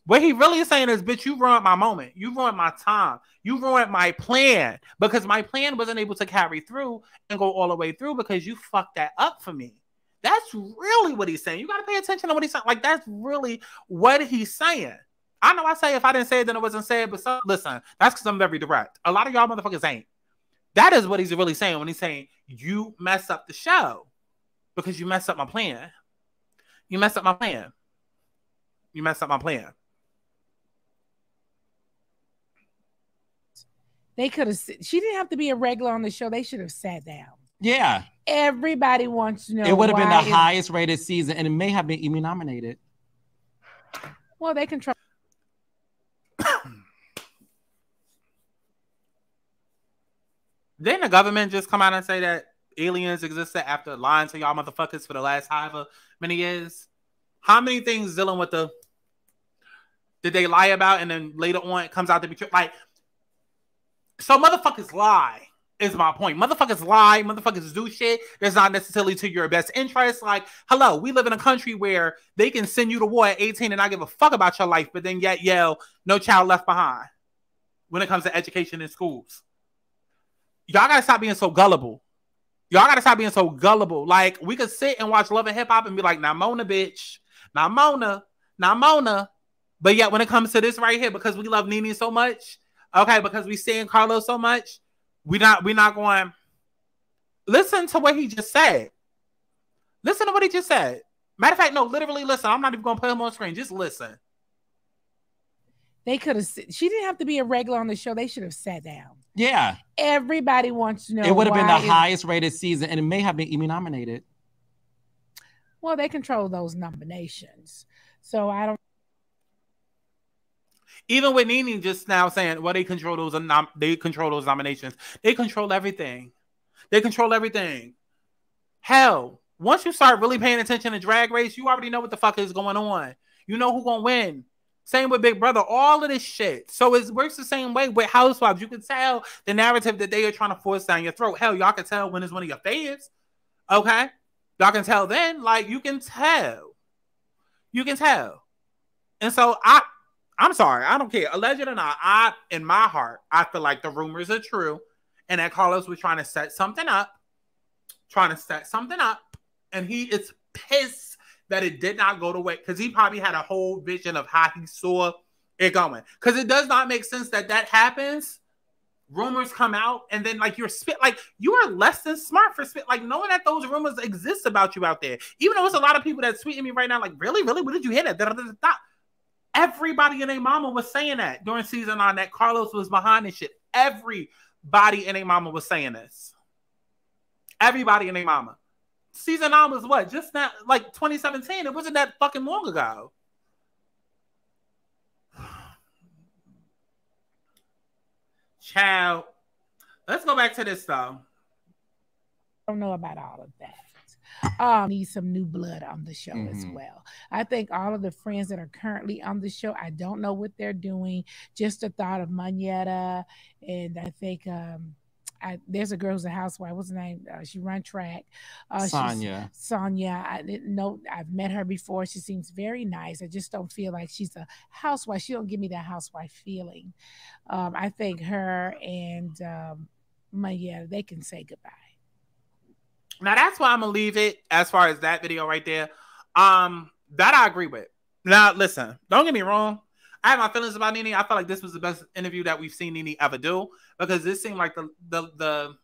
what he really is saying is, bitch, you ruined my moment. You ruined my time. You ruined my plan because my plan wasn't able to carry through and go all the way through because you fucked that up for me. That's really what he's saying. You got to pay attention to what he's saying. Like, that's really what he's saying. I know I say if I didn't say it, then it wasn't said, but listen, that's because I'm very direct. A lot of y'all motherfuckers ain't. That is what he's really saying when he's saying you mess up the show because you messed up my plan. You messed up my plan. You messed up my plan. They could have. She didn't have to be a regular on the show. They should have sat down. Yeah. Everybody wants to know. It would have been the highest rated season, and it may have been Emmy nominated. Well, they can try. Didn't the government just come out and say that aliens existed after lying to y'all motherfuckers for the last however many years? How many things dealing with did they lie about and then later on it comes out to be true? Like, so motherfuckers lie is my point. Motherfuckers lie, motherfuckers do shit that's not necessarily to your best interest. Like, hello, we live in a country where they can send you to war at 18 and not give a fuck about your life, but then yet yell, no child left behind when it comes to education in schools. Y'all gotta stop being so gullible. Y'all gotta stop being so gullible. Like, we could sit and watch Love and Hip Hop and be like, now Mona, bitch. Now Mona. But yet when it comes to this right here, because we love Nene so much, okay, because we stand Carlos so much, we're not going. Listen to what he just said. Listen to what he just said. Matter of fact, no, literally listen. I'm not even going to put him on screen. Just listen. They could have. She didn't have to be a regular on the show. They should have sat down. Yeah. Everybody wants to know. It would have been the highest rated season, and it may have been Emmy nominated. Well, they control those nominations, so I don't. Even with Nene just now saying, well, they control those nominations. They control everything. They control everything. Hell, once you start really paying attention to Drag Race, you already know what the fuck is going on. You know who's gonna win. Same with Big Brother, all of this shit. So it works the same way with Housewives. You can tell the narrative that they are trying to force down your throat. Hell, y'all can tell when it's one of your faves. Okay? Y'all can tell then. Like, you can tell. You can tell. And so I'm sorry. I don't care. Alleged or not, in my heart, I feel like the rumors are true. And that Carlos was trying to set something up. And he is pissed that it did not go the way, because he probably had a whole vision of how he saw it going. Because it does not make sense that happens. Rumors come out, and then like you are less than smart for like knowing that those rumors exist about you out there. Even though it's a lot of people that's tweeting me right now, like, really, what did you hear that? Everybody and their mama was saying that during season 9 that Carlos was behind this shit. Everybody and their mama was saying this. Everybody and their mama. Season 9 was what? Just not like 2017. It wasn't that fucking long ago. Child. Let's go back to this though. I don't know about all of that. Need some new blood on the show as well. I think all of the friends that are currently on the show, I don't know what they're doing. Just the thought of Manetta, and I think there's a girl who's a housewife. What's her name? She run track. Sonia. I didn't know. I've met her before. She seems very nice. I just don't feel like she's a housewife. She don't give me that housewife feeling. I think her and Maya, they can say goodbye. Now that's why I'm gonna leave it as far as that video right there. That I agree with. Now listen, don't get me wrong. I have my feelings about Nene. I feel like this was the best interview that we've seen Nene ever do, because this seemed like the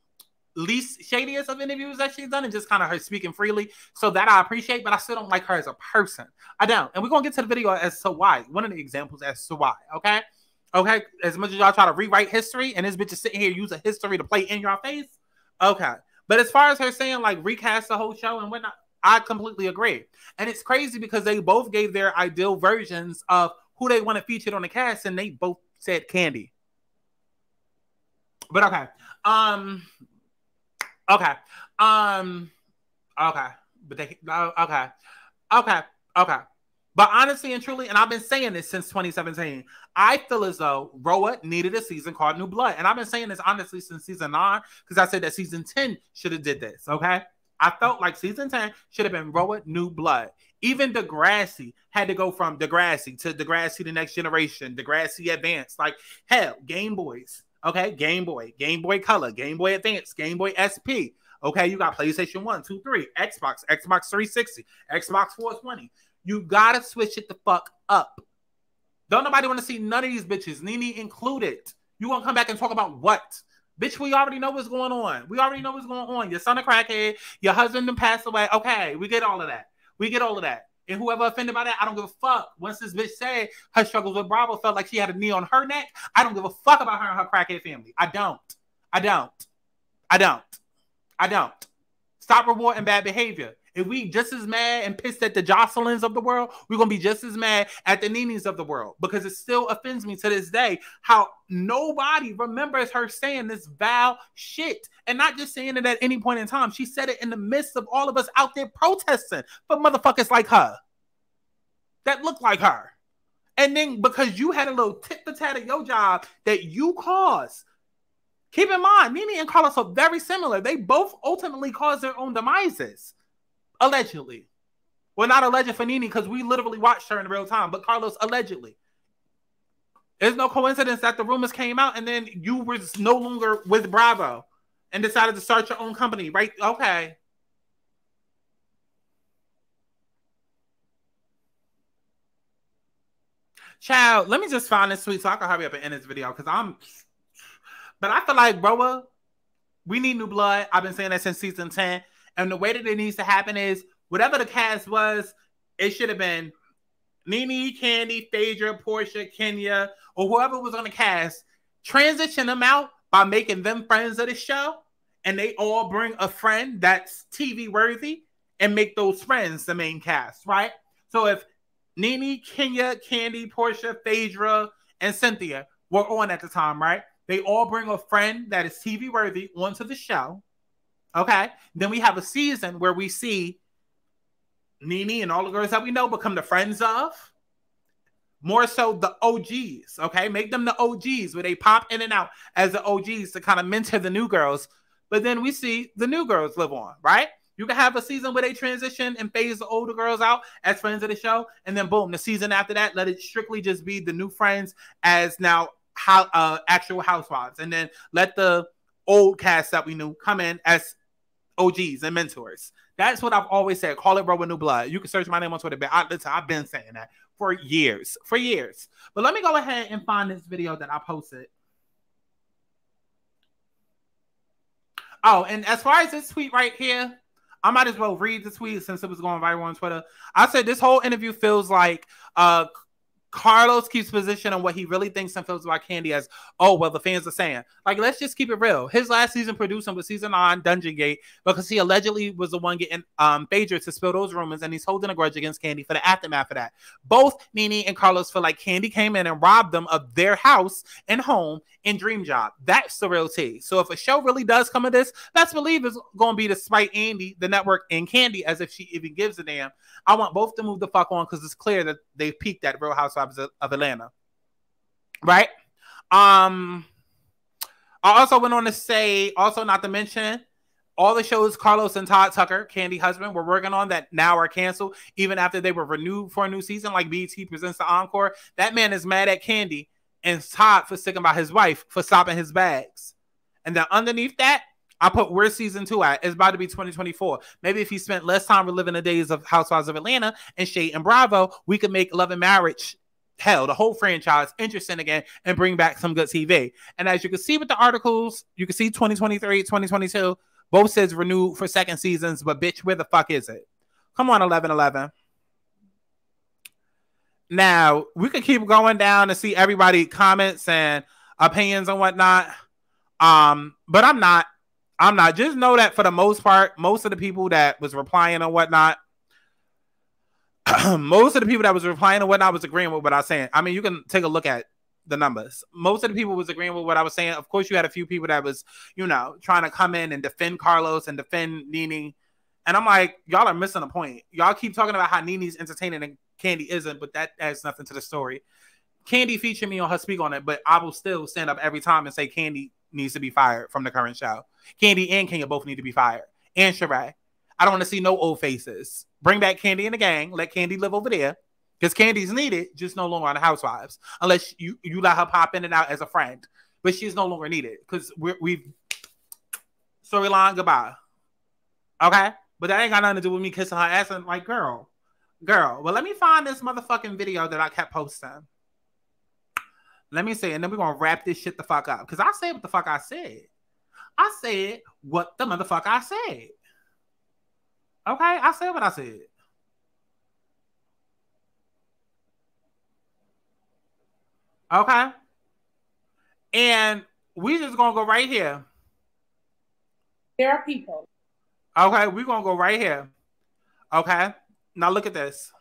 least shadiest of interviews that she's done, and just kind of her speaking freely. So that I appreciate, but I still don't like her as a person. I don't. And we're going to get to the video as to why. One of the examples as to why, okay? Okay? As much as y'all try to rewrite history, and this bitch is sitting here using history to play in your face, okay. But as far as her saying, like, recast the whole show and whatnot, I completely agree. And it's crazy because they both gave their ideal versions of who they want to feature on the cast, and they both said Candy. But okay. Okay. But they okay. But honestly and truly, and I've been saying this since 2017, I feel as though RHOA needed a season called New Blood. And I've been saying this honestly since season 9, because I said that season 10 should have did this, okay? I felt like season 10 should have been RHOA New Blood. Even Degrassi had to go from Degrassi to Degrassi The Next Generation, Degrassi Advanced. Like, hell, Game Boys, okay? Game Boy Color, Game Boy Advance, Game Boy SP. Okay, you got PlayStation 1, 2, 3, Xbox 360, Xbox 420. You gotta switch it the fuck up. Don't nobody want to see none of these bitches, Nene included. You gonna come back and talk about what? Bitch, we already know what's going on. We already know what's going on. Your son a crackhead. Your husband done passed away. Okay, we get all of that. We get all of that. And whoever offended by that, I don't give a fuck. Once this bitch said her struggles with Bravo felt like she had a knee on her neck, I don't give a fuck about her and her crackhead family. I don't. Stop rewarding bad behavior. If we just as mad and pissed at the Jocelyn's of the world, we're going to be just as mad at the Nenes of the world, because it still offends me to this day how nobody remembers her saying this vile shit, and not just saying it at any point in time. She said it in the midst of all of us out there protesting for motherfuckers like her that look like her. And then because you had a little tit-for-tat of your job that you caused. Keep in mind, Nene and Carlos are very similar. They both ultimately caused their own demises. Allegedly. Well, not alleged for Nene, because we literally watched her in real time, but Carlos allegedly. There's no coincidence that the rumors came out and then you were no longer with Bravo and decided to start your own company, right? Okay. Child, let me just find this tweet so I can hurry up and end this video, because but I feel like, RHOA, we need new blood. I've been saying that since season 10. And the way that it needs to happen is, whatever the cast was, it should have been Nene, Candy, Phaedra, Portia, Kenya, or whoever was on the cast, transition them out by making them friends of the show, and they all bring a friend that's TV worthy and make those friends the main cast, right? So if Nene, Kenya, Candy, Portia, Phaedra, and Cynthia were on at the time, right? They all bring a friend that is TV worthy onto the show. Okay. Then we have a season where we see Nene and all the girls that we know become the friends of. More so the OGs. Okay. Make them the OGs where they pop in and out as the OGs to kind of mentor the new girls. But then we see the new girls live on, right? You can have a season where they transition and phase the older girls out as friends of the show. And then boom, the season after that, let it strictly just be the new friends as now actual housewives. And then let the old cast that we knew come in as OGs and mentors. That's what I've always said. Call it RHOA New Blood. You can search my name on Twitter, but I've been saying that for years. But let me go ahead and find this video that I posted. Oh, and as far as this tweet right here, I might as well read the tweet since it was going viral on Twitter. I said this whole interview feels like Carlos keeps position on what he really thinks and feels about Candy as, oh, well, the fans are saying. Like, let's just keep it real. His last season producing was season 9, Dungeon Gate, because he allegedly was the one getting Phaedra to spill those rumors, and he's holding a grudge against Candy for the aftermath of that. Both Nene and Carlos feel like Candy came in and robbed them of their house and home and dream job. That's the real tea. So if a show really does come of this, let's believe it's going to be to spite Andy, the network, and Candy, as if she even gives a damn. I want both to move the fuck on because it's clear that they've peaked at Real Housewives of Atlanta. Right? I also went on to say, also not to mention, all the shows Carlos and Todd Tucker, Candy husband, were working on that now are canceled, even after they were renewed for a new season, like BET presents the Encore. That man is mad at Candy and Todd for sticking by his wife for stopping his bags. And then underneath that, I put where's season 2 at? It's about to be 2024. Maybe if he spent less time reliving the days of Housewives of Atlanta and Shade and Bravo, we could make Love and Marriage, hell, the whole franchise interesting again and bring back some good TV. And as you can see with the articles, you can see 2023, 2022, both says renewed for second seasons, but bitch, where the fuck is it? Come on, 1111. Now, we can keep going down and see everybody comments and opinions and whatnot. But I'm not. Just know that for the most part, most of the people that was replying and whatnot, was agreeing with what I was saying. I mean, you can take a look at the numbers. Most of the people was agreeing with what I was saying. Of course, you had a few people that was, trying to come in and defend Carlos and defend Nene. And I'm like, y'all are missing the point. Y'all keep talking about how Nene's entertaining and Candy isn't, but that adds nothing to the story. Candy featured me on her Speak On It, but I will still stand up every time and say Candy needs to be fired from the current show. Candy and Kenya both need to be fired. And Sheree. I don't want to see no old faces. Bring back Candy and the gang. Let Candy live over there. Because Candy's needed, just no longer on the Housewives. Unless you let her pop in and out as a friend. But she's no longer needed. Because we've... Storyline, goodbye. Okay? But that ain't got nothing to do with me kissing her ass and like, girl. Well, let me find this motherfucking video that I kept posting. Let me see, and then we're going to wrap this shit the fuck up. Because I said what the fuck I said. I said what the motherfucker I said. Okay? I said what I said. Okay? And we just going to go right here. There are people. Okay? We're going to go right here. Okay? Now look at this.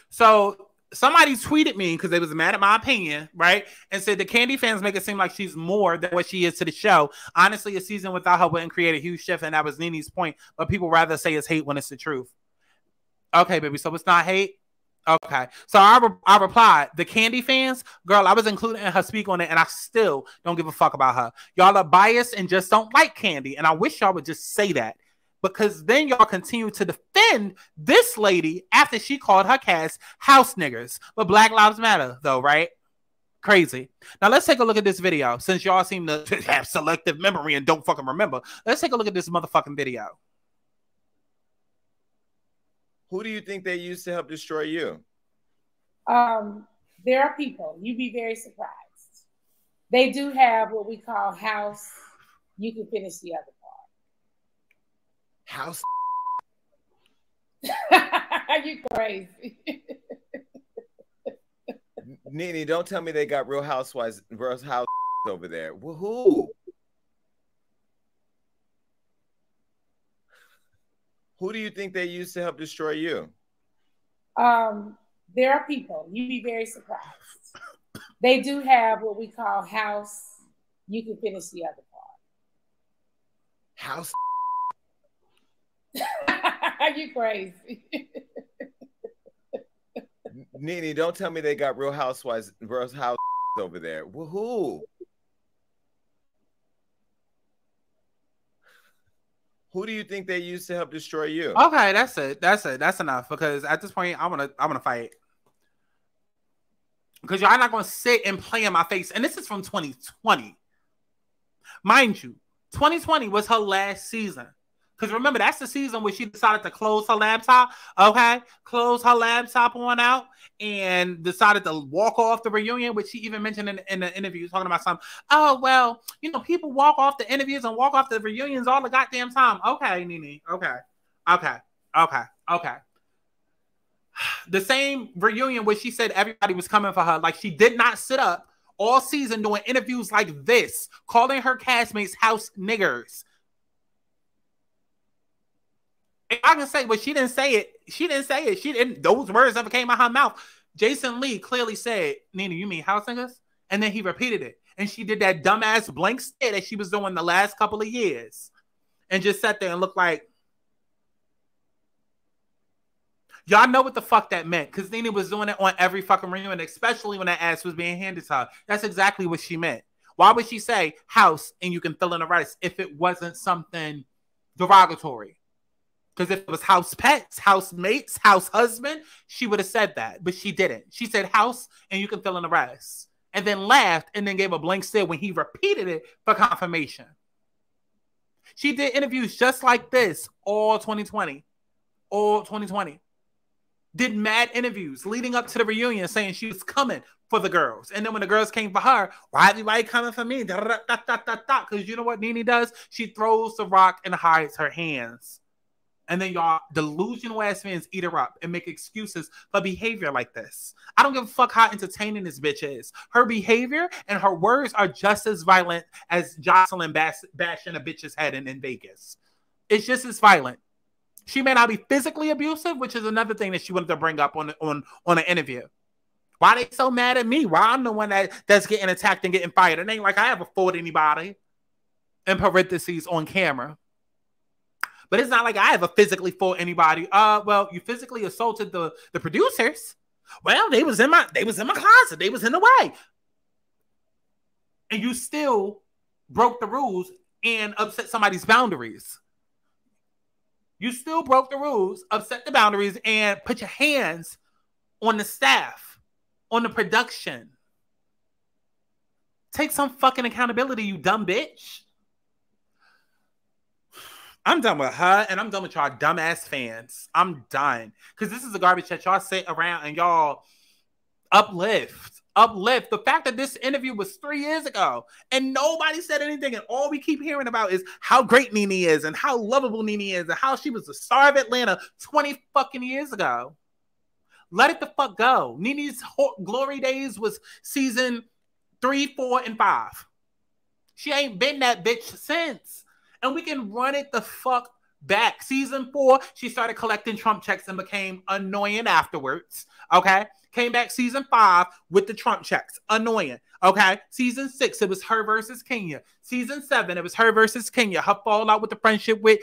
So... somebody tweeted me because they was mad at my opinion, right? And said the Candy fans make it seem like she's more than what she is to the show. Honestly, a season without her wouldn't create a huge shift, and that was Nene's point. But people rather say it's hate when it's the truth. Okay, baby, so it's not hate? Okay. So I replied, the Candy fans, girl, I was included in her Speak On It, and I still don't give a fuck about her. Y'all are biased and just don't like Candy, and I wish y'all would just say that. Because then y'all continue to defend this lady after she called her cast house niggers. But Black Lives Matter, though, right? Crazy. Now, let's take a look at this video. Since y'all seem to have selective memory and don't fucking remember, let's take a look at this motherfucking video. Who do you think they used to help destroy you? There are people. You'd be very surprised. They do have what we call house. You can finish the other part. House. You crazy. Nene, don't tell me they got Real Housewives, Real House over there. Who? Who do you think they used to help destroy you? There are people. You'd be very surprised. They do have what we call house. You can finish the other part. House. You crazy. Nene, don't tell me they got Real Housewives, Real House over there. Who? Who do you think they used to help destroy you? Okay, that's it. That's enough. Because at this point, I wanna fight. Because y'all not gonna sit and play in my face. And this is from 2020. Mind you, 2020 was her last season. Because remember, that's the season where she decided to close her laptop. Okay? Close her laptop on out and decided to walk off the reunion, which she even mentioned in the interview, talking about something. Oh, well, you know, people walk off the interviews and walk off the reunions all the goddamn time. Okay, Nene. Okay. The same reunion where she said everybody was coming for her. Like, she did not sit up all season doing interviews like this, calling her castmates house niggers. I can say, but she didn't say it. She didn't. Those words never came out her mouth. Jason Lee clearly said, "Nene, you mean house niggas?" And then he repeated it. And she did that dumbass blank stare that she was doing the last couple of years, and just sat there and looked like, y'all know what the fuck that meant, because Nene was doing it on every fucking reunion, especially when that ass was being handed to her. That's exactly what she meant. Why would she say house and you can fill in the rest if it wasn't something derogatory? Because if it was house pets, housemates, house husband, she would have said that. But she didn't. She said house and you can fill in the rest. And then laughed and then gave a blank stare when he repeated it for confirmation. She did interviews just like this all 2020. All 2020. Did mad interviews leading up to the reunion saying she was coming for the girls. And then when the girls came for her, why everybody coming for me? Because you know what Nene does? She throws the rock and hides her hands. And then y'all delusional ass fans eat her up and make excuses for behavior like this. I don't give a fuck how entertaining this bitch is. Her behavior and her words are just as violent as Jocelyn bashing a bitch's head in Vegas. It's just as violent. She may not be physically abusive, which is another thing that she wanted to bring up on an interview. Why they so mad at me? Why I'm the one that's getting attacked and getting fired? It ain't like I ever fought anybody, in parentheses, on camera. But it's not like I ever physically fought anybody. Well, you physically assaulted the producers. Well, they was in my closet. They was in the way. And you still broke the rules and upset somebody's boundaries. You still broke the rules, upset the boundaries, and put your hands on the staff, on the production. Take some fucking accountability, you dumb bitch. I'm done with her, and I'm done with y'all dumbass fans. I'm done. Because this is the garbage that y'all sit around and y'all uplift. The fact that this interview was 3 years ago, and nobody said anything, and all we keep hearing about is how great Nene is, and how lovable Nene is, and how she was the star of Atlanta 20 fucking years ago. Let it the fuck go. Nene's glory days was season 3, 4, and 5. She ain't been that bitch since. And we can run it the fuck back. Season 4, she started collecting Trump checks and became annoying afterwards. Okay? Came back season 5 with the Trump checks. Annoying. Okay? Season 6, it was her versus Kenya. Season 7, it was her versus Kenya. Her fallout with the friendship with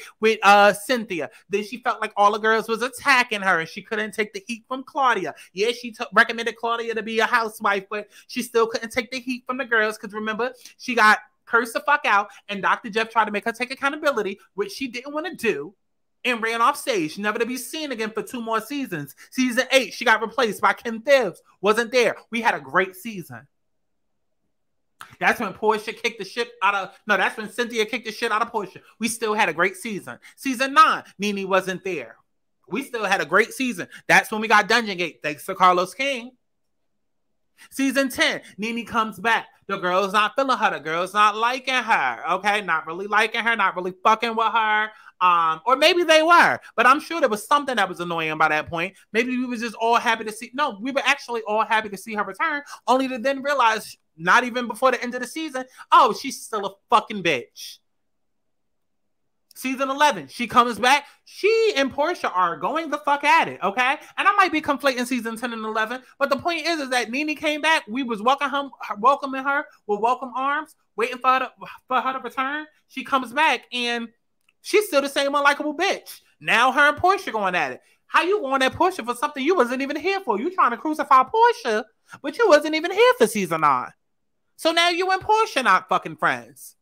Cynthia. Then she felt like all the girls was attacking her and she couldn't take the heat from Claudia. Yeah, she recommended Claudia to be a housewife, but she still couldn't take the heat from the girls because remember, she got cursed the fuck out, and Dr. Jeff tried to make her take accountability, which she didn't want to do, and ran off stage, never to be seen again for 2 more seasons. Season 8, she got replaced by Kim Thibs. Wasn't there. We had a great season. That's when Portia kicked the shit out of... No, that's when Cynthia kicked the shit out of Portia. We still had a great season. Season 9, Nene wasn't there. We still had a great season. That's when we got Dungeon Gate, thanks to Carlos King. Season 10, Nene comes back. The girl's not feeling her. The girl's not liking her. Okay, not really liking her, not really fucking with her. Or maybe they were, but I'm sure there was something that was annoying by that point. Maybe we were just all happy to see. No, we were actually all happy to see her return, only to then realize, not even before the end of the season, oh, she's still a fucking bitch. Season 11, she comes back. She and Portia are going the fuck at it, okay? And I might be conflating season 10 and 11, but the point is that Nene came back. We was welcoming her with welcome arms, waiting for her to return. She comes back, and she's still the same unlikable bitch. Now her and Portia going at it. How you going at Portia for something you wasn't even here for? You trying to crucify Portia, but you wasn't even here for season 9. So now you and Portia not fucking friends.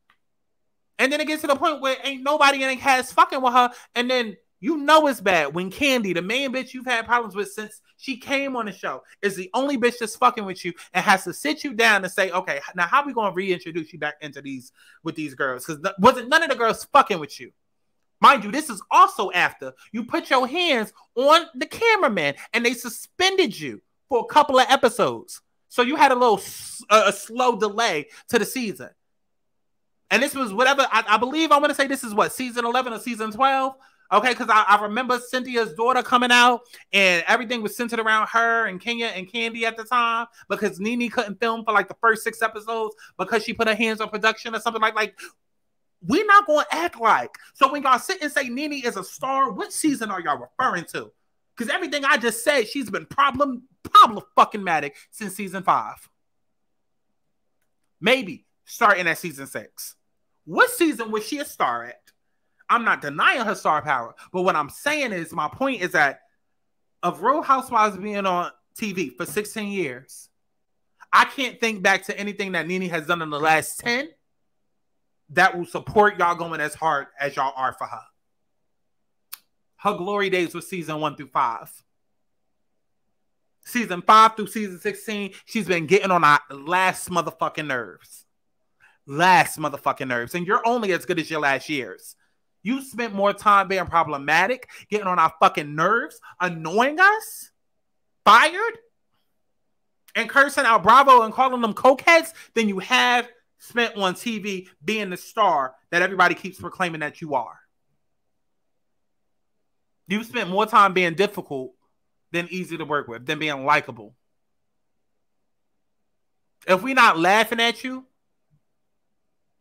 And then it gets to the point where ain't nobody in the cast fucking with her. And then you know it's bad when Candy, the main bitch you've had problems with since she came on the show, is the only bitch that's fucking with you and has to sit you down and say, okay, now how we going to reintroduce you back into these girls? Because wasn't none of the girls fucking with you. Mind you, this is also after you put your hands on the cameraman and they suspended you for a couple of episodes. So you had a slow delay to the season. And this was whatever, I believe, I want to say this is what, season 11 or season 12? Okay, because I remember Cynthia's daughter coming out and everything was centered around her and Kenya and Candy at the time because Nene couldn't film for like the first 6 episodes because she put her hands on production or something like we're not going to act like. So when y'all sit and say Nene is a star, what season are y'all referring to? Because everything I just said, she's been problem-fucking-matic since season 5. Maybe starting at season 6. What season was she a star at? I'm not denying her star power, but what I'm saying is, my point is that of Real Housewives being on TV for 16 years, I can't think back to anything that Nene has done in the last 10 that will support y'all going as hard as y'all are for her. Her glory days was season 1 through 5. Season 5 through season 16, she's been getting on our last motherfucking nerves. Last motherfucking nerves. And you're only as good as your last years. You spent more time being problematic, getting on our fucking nerves, annoying us, fired, and cursing out Bravo and calling them cokeheads than you have spent on TV being the star that everybody keeps proclaiming that you are. You spent more time being difficult than easy to work with, than being likable. If we're not laughing at you,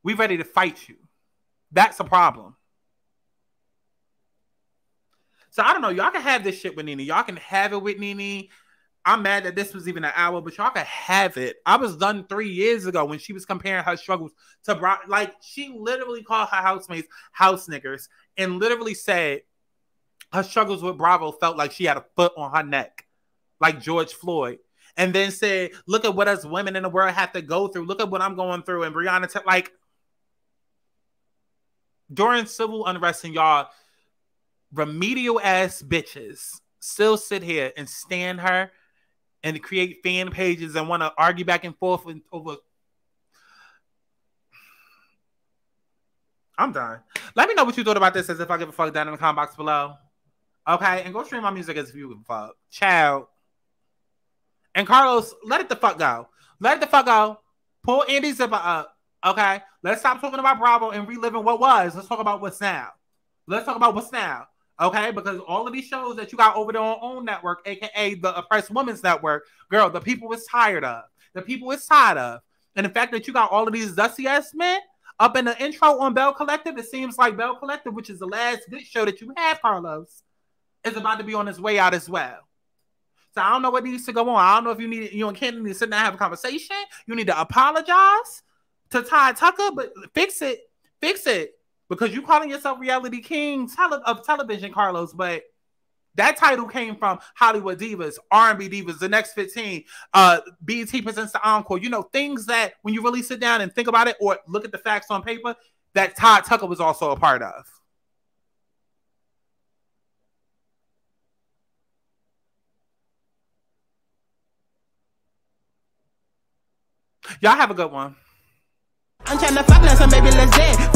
we're ready to fight you. That's a problem. So I don't know. Y'all can have this shit with Nene. Y'all can have it with Nene. I'm mad that this was even an hour, but y'all can have it. I was done 3 years ago when she was comparing her struggles to like she literally called her housemates house niggers and literally said her struggles with Bravo felt like she had a foot on her neck, like George Floyd. And then said, look at what us women in the world have to go through. Look at what I'm going through. And Brianna, like, during civil unrest and y'all remedial ass bitches still sit here and stand her and create fan pages and want to argue back and forth over. I'm done. Let me know what you thought about this as if I give a fuck down in the comment box below. Okay, and go stream my music as if you give a fuck. Ciao. And Carlos, let it the fuck go. Let it the fuck go. Pull Andy's zipper up. Okay? Let's stop talking about Bravo and reliving what was. Let's talk about what's now. Let's talk about what's now. Okay? Because all of these shows that you got over there on OWN Network, aka the Oppressed Women's Network, girl, the people is tired of. The people is tired of. And the fact that you got all of these dusty ass men up in the intro on Bell Collective, it seems like Bell Collective, which is the last good show that you have, Carlos, is about to be on its way out as well. So I don't know what needs to go on. I don't know if you and Candy need to sit down and have a conversation. You need to apologize to Ty Tucker, but fix it. Fix it. Because you calling yourself reality king of television, Carlos, but that title came from Hollywood Divas, R&B Divas, The Next 15, BET Presents the Encore. You know, things that when you really sit down and think about it or look at the facts on paper, that Todd Tucker was also a part of. Y'all have a good one. I'm tryna fuck now, so baby, let's dance.